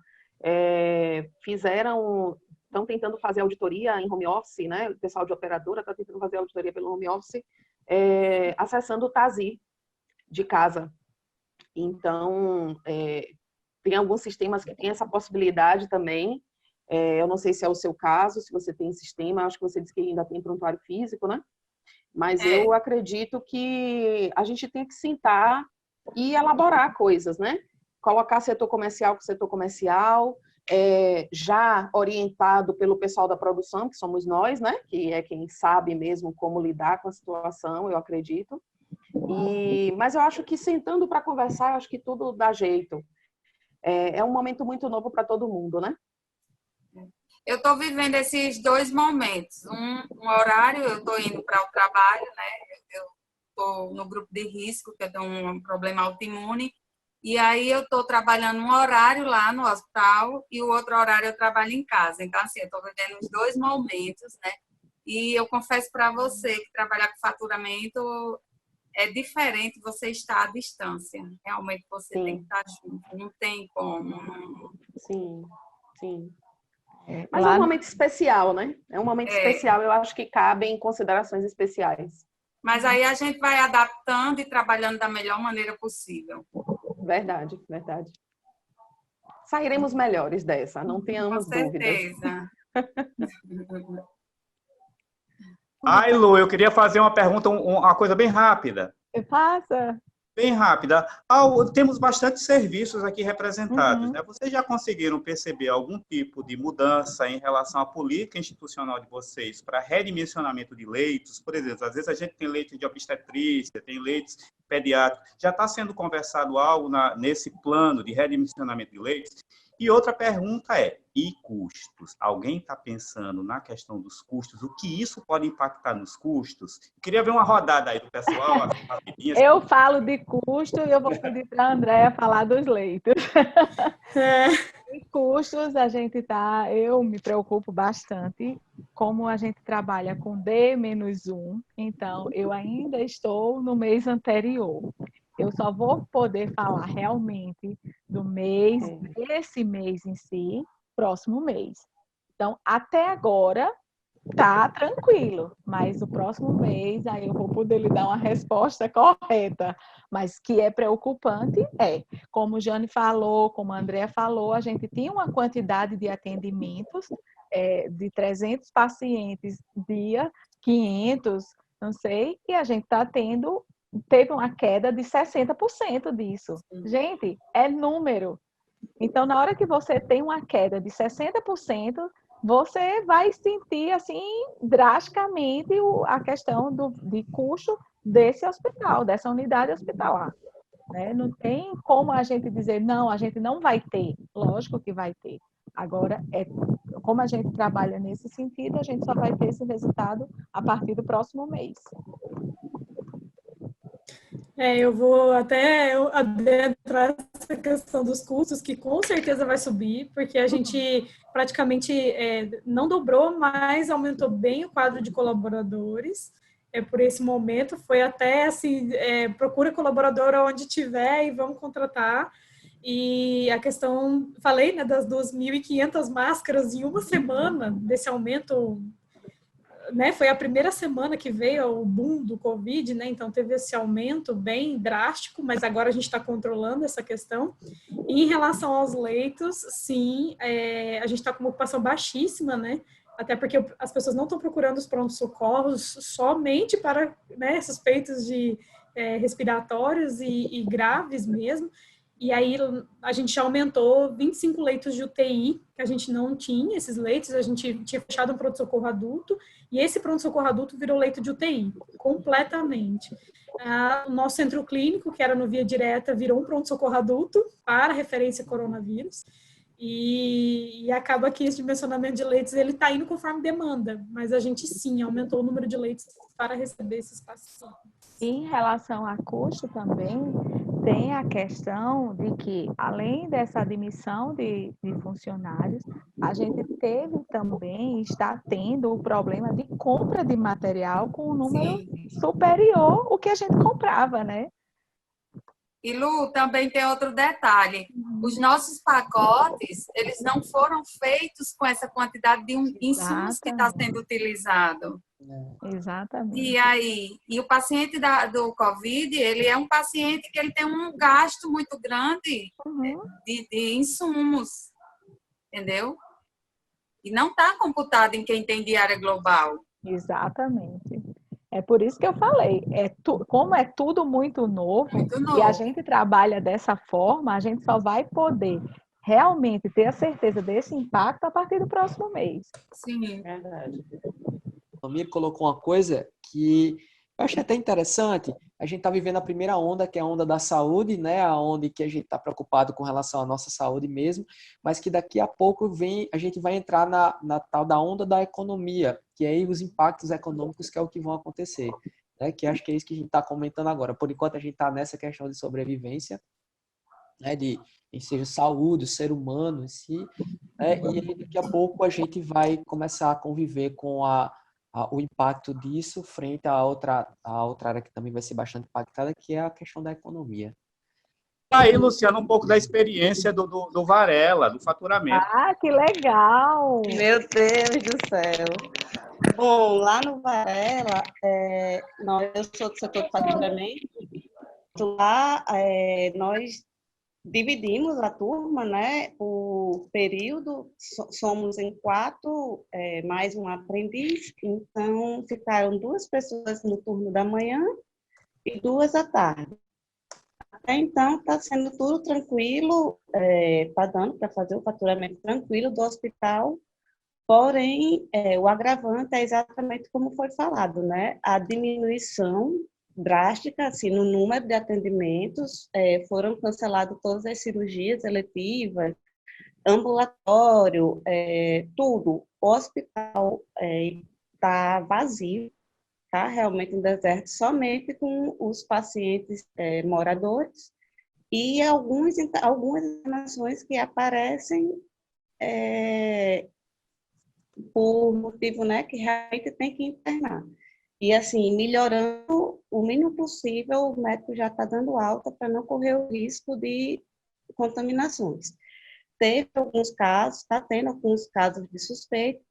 [SPEAKER 3] estão tentando fazer auditoria em home office, né? O pessoal de operadora está tentando fazer auditoria pelo home office, acessando o TASI de casa. Então, tem alguns sistemas que têm essa possibilidade também. Eu não sei se é o seu caso, se você tem sistema, acho que você disse que ainda tem prontuário físico, né? Mas eu acredito que a gente tem que sentar e elaborar coisas, né? Colocar setor comercial com setor comercial, já orientado pelo pessoal da produção, que somos nós, né? Que é quem sabe mesmo como lidar com a situação, eu acredito. Mas eu acho que sentando para conversar, eu acho que tudo dá jeito. É um momento muito novo para todo mundo, né?
[SPEAKER 9] Eu estou vivendo esses dois momentos. Um horário, eu estou indo para o trabalho, né? Eu estou no grupo de risco, que eu tenho um problema autoimune, e aí eu estou trabalhando um horário lá no hospital e o outro horário eu trabalho em casa. Então, assim, eu estou vivendo os dois momentos, né? E eu confesso para você que trabalhar com faturamento é diferente você estar à distância. Realmente você tem que estar junto, não tem como.
[SPEAKER 3] Sim, sim. Mas é um momento especial, né? É um momento especial, eu acho que cabe em considerações especiais.
[SPEAKER 9] Mas aí a gente vai adaptando e trabalhando da melhor maneira possível.
[SPEAKER 3] Verdade, verdade. Sairemos melhores dessa, não tenhamos dúvidas.
[SPEAKER 9] Com certeza.
[SPEAKER 6] Lu, eu queria fazer uma pergunta, uma coisa bem rápida.
[SPEAKER 2] Passa.
[SPEAKER 6] Bem rápida. Temos bastante serviços aqui representados, né? Vocês já conseguiram perceber algum tipo de mudança em relação à política institucional de vocês para redimensionamento de leitos? Por exemplo, às vezes a gente tem leitos de obstetrícia, tem leitos pediátricos. Já está sendo conversado algo nesse plano de redimensionamento de leitos? E outra pergunta é, e custos? Alguém está pensando na questão dos custos? O que isso pode impactar nos custos? Eu queria ver uma rodada aí do pessoal.
[SPEAKER 2] Eu falo de custo e eu vou pedir para a Andréa falar dos leitos. Em custos, eu me preocupo bastante, como a gente trabalha com D-1, então eu ainda estou no mês anterior. Eu só vou poder falar realmente desse mês em si, próximo mês. Então, até agora, tá tranquilo, mas o próximo mês aí eu vou poder lhe dar uma resposta correta, mas que é preocupante como o Jane falou, como a Andrea falou, a gente tinha uma quantidade de atendimentos de 300 pacientes dia, 500, não sei, e a gente teve uma queda de 60% disso. Gente, é número. Então, na hora que você tem uma queda de 60%, você vai sentir, assim, drasticamente a questão de custo desse hospital, dessa unidade hospitalar. Né? Não tem como a gente dizer, não, a gente não vai ter. Lógico que vai ter. Agora, como a gente trabalha nesse sentido, a gente só vai ter esse resultado a partir do próximo mês.
[SPEAKER 7] Eu vou até adentrar essa questão dos custos, que com certeza vai subir, porque a gente praticamente não dobrou, mas aumentou bem o quadro de colaboradores. Por esse momento, foi até assim, procura colaborador onde tiver e vamos contratar. E a questão, falei, né, das 2.500 máscaras em uma semana, desse aumento, né, foi a primeira semana que veio o boom do Covid, né, então teve esse aumento bem drástico, mas agora a gente está controlando essa questão. E em relação aos leitos, sim, a gente está com uma ocupação baixíssima, né, até porque as pessoas não estão procurando os prontos-socorros somente para, né, suspeitos de respiratórios e graves mesmo. E aí a gente já aumentou 25 leitos de UTI, que a gente não tinha esses leitos, a gente tinha fechado um pronto-socorro adulto, e esse pronto-socorro adulto virou leito de UTI, completamente. O nosso centro clínico, que era no Via Direta, virou um pronto-socorro adulto para referência coronavírus, e acaba que esse dimensionamento de leitos, ele está indo conforme demanda, mas a gente sim aumentou o número de leitos para receber esses pacientes.
[SPEAKER 2] Em relação a custo também, tem a questão de que, além dessa admissão de funcionários, a gente teve também, está tendo o problema de compra de material com um número superior ao que a gente comprava, né?
[SPEAKER 9] E, Lu, também tem outro detalhe. Os nossos pacotes, eles não foram feitos com essa quantidade de insumos que está sendo utilizado.
[SPEAKER 2] Exatamente.
[SPEAKER 9] E aí, o paciente do COVID, ele é um paciente que ele tem um gasto muito grande de insumos, entendeu? E não está computado em quem tem diária global.
[SPEAKER 2] Exatamente. É por isso que eu falei, como é tudo muito novo, e a gente trabalha dessa forma, a gente só vai poder realmente ter a certeza desse impacto a partir do próximo mês.
[SPEAKER 9] Sim, verdade.
[SPEAKER 1] O Mir colocou uma coisa que eu achei até interessante. A gente está vivendo a primeira onda, que é a onda da saúde, né? A onda que a gente está preocupado com relação à nossa saúde mesmo, mas que daqui a pouco a gente vai entrar na tal da onda da economia, que aí os impactos econômicos que é o que vão acontecer, né? Que acho que é isso que a gente está comentando agora. Por enquanto a gente está nessa questão de sobrevivência, né? Em seja saúde, o ser humano em si, né? E aí, daqui a pouco a gente vai começar a conviver com o impacto disso frente a outra área que também vai ser bastante impactada, que é a questão da economia.
[SPEAKER 6] Aí, Luciano, um pouco da experiência do Varela, do faturamento.
[SPEAKER 2] Ah, que legal!
[SPEAKER 4] Meu Deus do céu! Bom, lá no Varela, eu sou do setor de faturamento, lá nós dividimos a turma, né, o período, somos em 4, mais um aprendiz, então ficaram 2 pessoas no turno da manhã e 2 à tarde. Então, está sendo tudo tranquilo, está dando para fazer o faturamento tranquilo do hospital, porém, o agravante é exatamente como foi falado, né? A diminuição drástica, assim, no número de atendimentos, foram canceladas todas as cirurgias eletivas, ambulatório, tudo. O hospital está vazio, tá realmente um deserto, somente com os pacientes moradores e algumas internações que aparecem por motivo, né, que realmente tem que internar. E assim, melhorando o mínimo possível, o médico já está dando alta para não correr o risco de contaminações. Teve alguns casos, está tendo alguns casos de suspeita,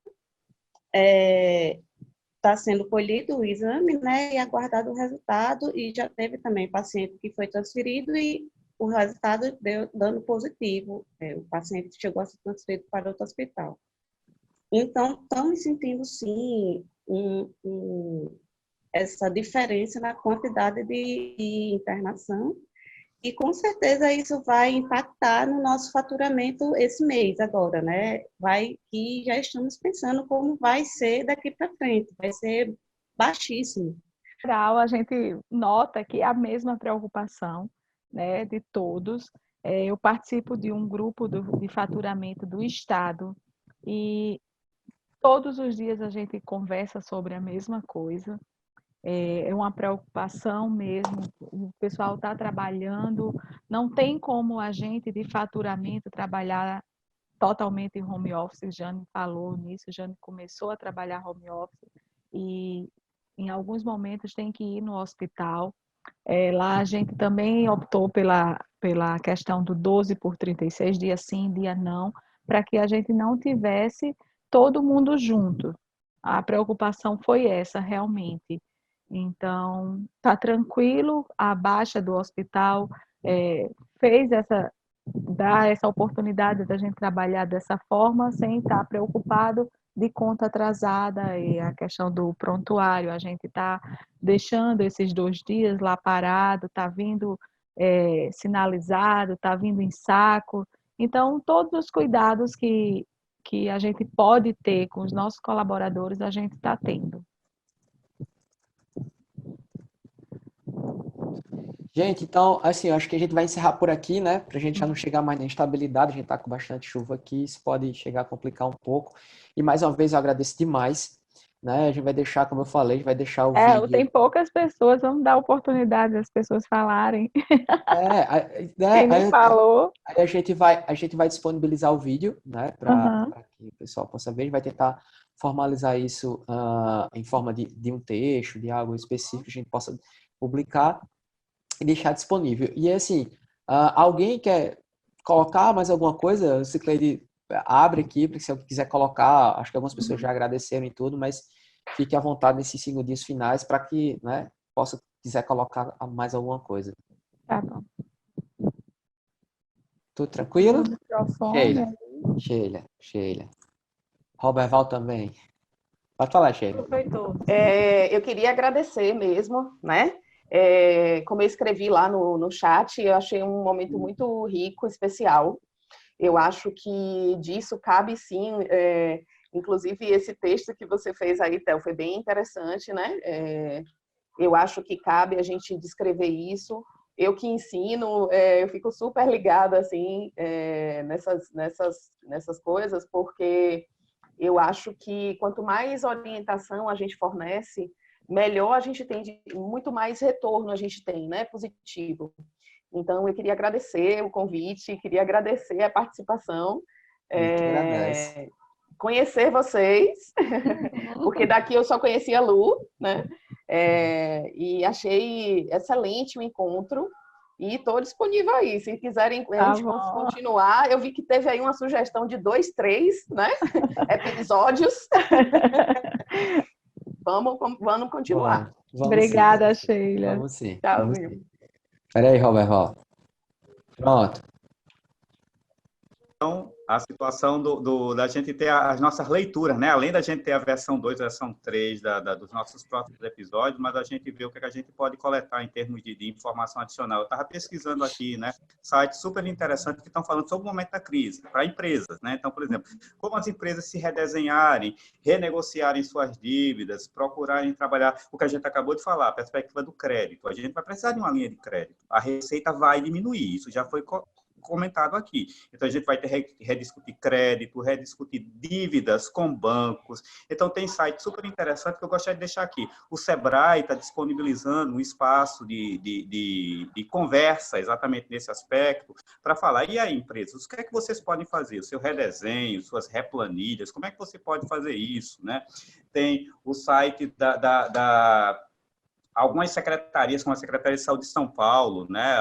[SPEAKER 4] está sendo colhido o exame, né, e aguardado o resultado, e já teve também paciente que foi transferido e o resultado deu dando positivo, o paciente chegou a ser transferido para outro hospital. Então, estamos sentindo, sim, essa diferença na quantidade de internação, e com certeza isso vai impactar no nosso faturamento esse mês agora, né? Que já estamos pensando como vai ser daqui para frente, vai ser baixíssimo.
[SPEAKER 2] A gente nota que é a mesma preocupação, né, de todos. Eu participo de um grupo de faturamento do Estado e todos os dias a gente conversa sobre a mesma coisa. É uma preocupação mesmo, o pessoal está trabalhando, não tem como a gente de faturamento trabalhar totalmente em home office. Jane falou nisso, Jane começou a trabalhar home office e em alguns momentos tem que ir no hospital. Lá a gente também optou pela questão do 12 por 36, dia sim, dia não, para que a gente não tivesse todo mundo junto. A preocupação foi essa, realmente. Então, está tranquilo, a baixa do hospital fez dar essa oportunidade da gente trabalhar dessa forma, sem estar preocupado de conta atrasada, e a questão do prontuário, a gente está deixando esses 2 dias lá parado, está vindo sinalizado, está vindo em saco. Então, todos os cuidados que a gente pode ter com os nossos colaboradores, a gente está tendo.
[SPEAKER 1] Gente, então, assim, eu acho que a gente vai encerrar por aqui, né? Para a gente já não chegar mais na instabilidade, a gente está com bastante chuva aqui, isso pode chegar a complicar um pouco. E mais uma vez eu agradeço demais, né? A gente vai deixar, como eu falei, a gente vai deixar o vídeo.
[SPEAKER 2] Tem poucas pessoas, vamos dar oportunidade das pessoas falarem. Quem não falou.
[SPEAKER 1] Aí a gente vai disponibilizar o vídeo, né? Para que o pessoal possa ver. A gente vai tentar formalizar isso em forma de um texto, de algo específico, que a gente possa publicar e deixar disponível. E assim, alguém quer colocar mais alguma coisa? O Cicleide abre aqui, para se alguém quiser colocar, acho que algumas pessoas já agradeceram e tudo, mas fique à vontade nesses segundinhos finais para que, né, quiser colocar mais alguma coisa.
[SPEAKER 2] Tá bom.
[SPEAKER 1] Tudo tranquilo? Sheila. Roberval também. Pode falar, Sheila.
[SPEAKER 3] Eu queria agradecer mesmo, né? Como eu escrevi lá no chat, eu achei um momento muito rico, especial. Eu acho que disso cabe sim, inclusive esse texto que você fez aí, Théo, foi bem interessante, né? Eu acho que cabe a gente descrever isso. Eu que ensino, eu fico super ligada assim, nessas coisas, porque eu acho que quanto mais orientação a gente fornece, melhor a gente tem, muito mais retorno a gente tem, né, positivo. Então, eu queria agradecer o convite, queria agradecer a participação, conhecer vocês, porque daqui eu só conhecia a Lu, né, e achei excelente o encontro, e estou disponível aí, se quiserem a gente continuar. Eu vi que teve aí uma sugestão de 2, 3, né, episódios. Vamos continuar.
[SPEAKER 2] Obrigada, Sheila.
[SPEAKER 1] Vamos sim.
[SPEAKER 3] Tchau,
[SPEAKER 1] Espera aí, Roberval. Pronto.
[SPEAKER 6] Então, a situação da gente ter as nossas leituras, né? Além da gente ter a versão 2, a versão 3 dos nossos próximos episódios, mas a gente vê o que a gente pode coletar em termos de informação adicional. Eu estava pesquisando aqui, né? Sites super interessantes que estão falando sobre o momento da crise, para empresas, né? Então, por exemplo, como as empresas se redesenharem, renegociarem suas dívidas, procurarem trabalhar o que a gente acabou de falar, a perspectiva do crédito. A gente vai precisar de uma linha de crédito. A receita vai diminuir, isso já foi comentado aqui. Então, a gente vai ter que rediscutir crédito, rediscutir dívidas com bancos. Então, tem site super interessante que eu gostaria de deixar aqui. O Sebrae está disponibilizando um espaço de conversa exatamente nesse aspecto para falar, e aí, empresas, o que é que vocês podem fazer? O seu redesenho, suas replanilhas, como é que você pode fazer isso, né? Tem o site algumas secretarias, como a Secretaria de Saúde de São Paulo, né,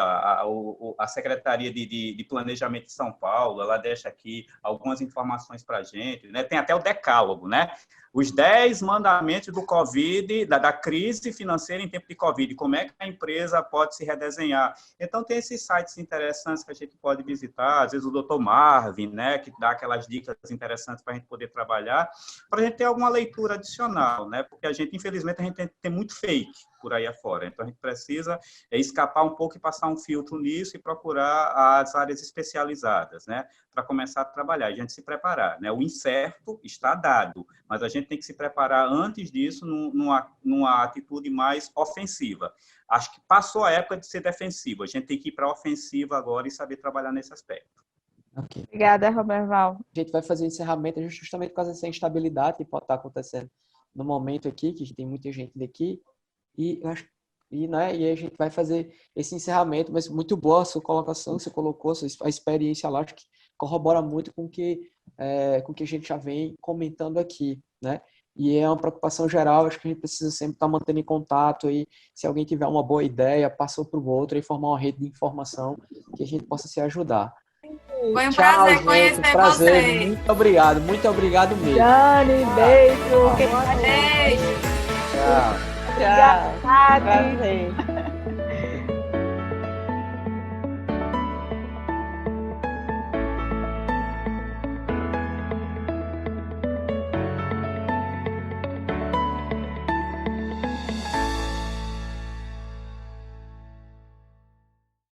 [SPEAKER 6] a Secretaria de Planejamento de São Paulo, ela deixa aqui algumas informações para a gente, né, tem até o decálogo, né, os 10 mandamentos do Covid, da crise financeira em tempo de Covid, como é que a empresa pode se redesenhar. Então, tem esses sites interessantes que a gente pode visitar, às vezes o Dr. Marvin, né, que dá aquelas dicas interessantes para a gente poder trabalhar, para a gente ter alguma leitura adicional, né, porque infelizmente, a gente tem muito fake por aí afora. Então, a gente precisa escapar um pouco e passar um filtro nisso e procurar as áreas especializadas, né, para começar a trabalhar, a gente se preparar, né? O incerto está dado, mas a gente tem que se preparar antes disso numa atitude mais ofensiva. Acho que passou a época de ser defensivo, a gente tem que ir para a ofensiva agora e saber trabalhar nesse aspecto.
[SPEAKER 2] Okay. Obrigada, Roberval.
[SPEAKER 1] A gente vai fazer o encerramento justamente por causa dessa instabilidade que pode estar acontecendo no momento aqui, que tem muita gente daqui, e a gente vai fazer esse encerramento, mas muito boa a sua colocação, você colocou a experiência lá, acho que corrobora muito com o que a gente já vem comentando aqui, né? E é uma preocupação geral, acho que a gente precisa sempre estar mantendo em contato aí, se alguém tiver uma boa ideia, passou para o outro e formar uma rede de informação que a gente possa se ajudar.
[SPEAKER 9] Foi um prazer conhecer vocês.
[SPEAKER 1] Muito obrigado mesmo.
[SPEAKER 2] Jane, beijo.
[SPEAKER 9] Beijo.
[SPEAKER 1] Tchau.
[SPEAKER 4] Tchau. Prazer.